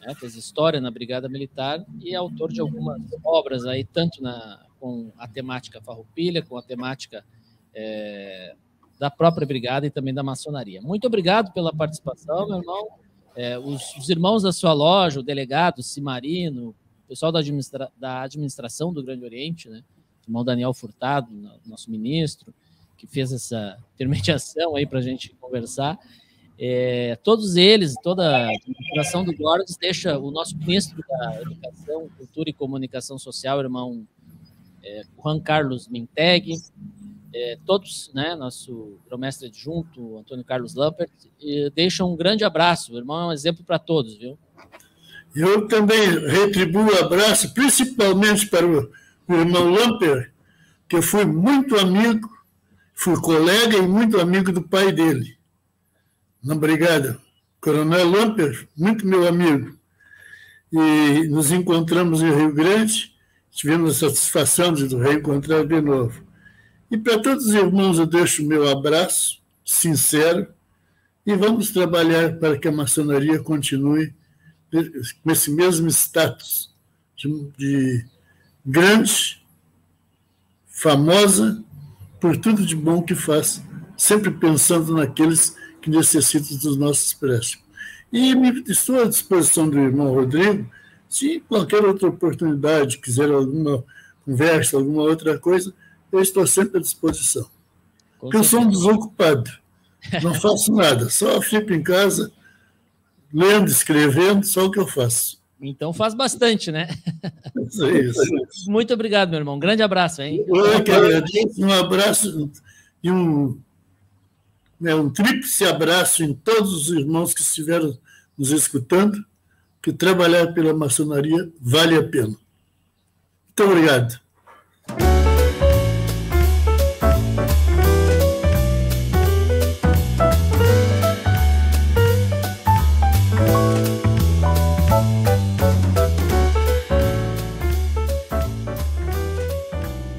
né, fez história na Brigada Militar e é autor de algumas obras aí, tanto com a temática Farroupilha, com a temática da própria Brigada e também da maçonaria. Muito obrigado pela participação, meu irmão. Os irmãos da sua loja, o delegado Cimarino, o pessoal da administração do Grande Oriente, né, o irmão Daniel Furtado, nosso ministro, que fez essa intermediação aí para a gente conversar. Todos eles, toda a administração do Gordes, deixa o nosso ministro da Educação, Cultura e Comunicação Social, irmão Juan Carlos Minteg, todos, né, nosso grão-mestre adjunto, Antônio Carlos Lampert, deixam um grande abraço. O irmão é um exemplo para todos, viu? Eu também retribuo o abraço, principalmente para o irmão Lampert, que eu fui muito amigo, fui colega e muito amigo do pai dele, na Brigada. Coronel Lampert, muito meu amigo. E nos encontramos em Rio Grande, tivemos a satisfação de nos reencontrar de novo. E para todos os irmãos eu deixo o meu abraço sincero e vamos trabalhar para que a maçonaria continue com esse mesmo status de grande, famosa, por tudo de bom que faz, sempre pensando naqueles que necessitam dos nossos préstimos. E estou à disposição do irmão Rodrigo, se qualquer outra oportunidade, quiser alguma conversa, alguma outra coisa, eu estou sempre à disposição. Porque eu sou um desocupado. Não faço nada, só fico em casa, lendo, escrevendo, só o que eu faço. Então faz bastante, né? Isso. Muito obrigado, meu irmão. Um grande abraço, hein? Eu que agradeço, um abraço e um tríplice abraço em todos os irmãos que estiveram nos escutando, que trabalhar pela maçonaria vale a pena. Muito obrigado.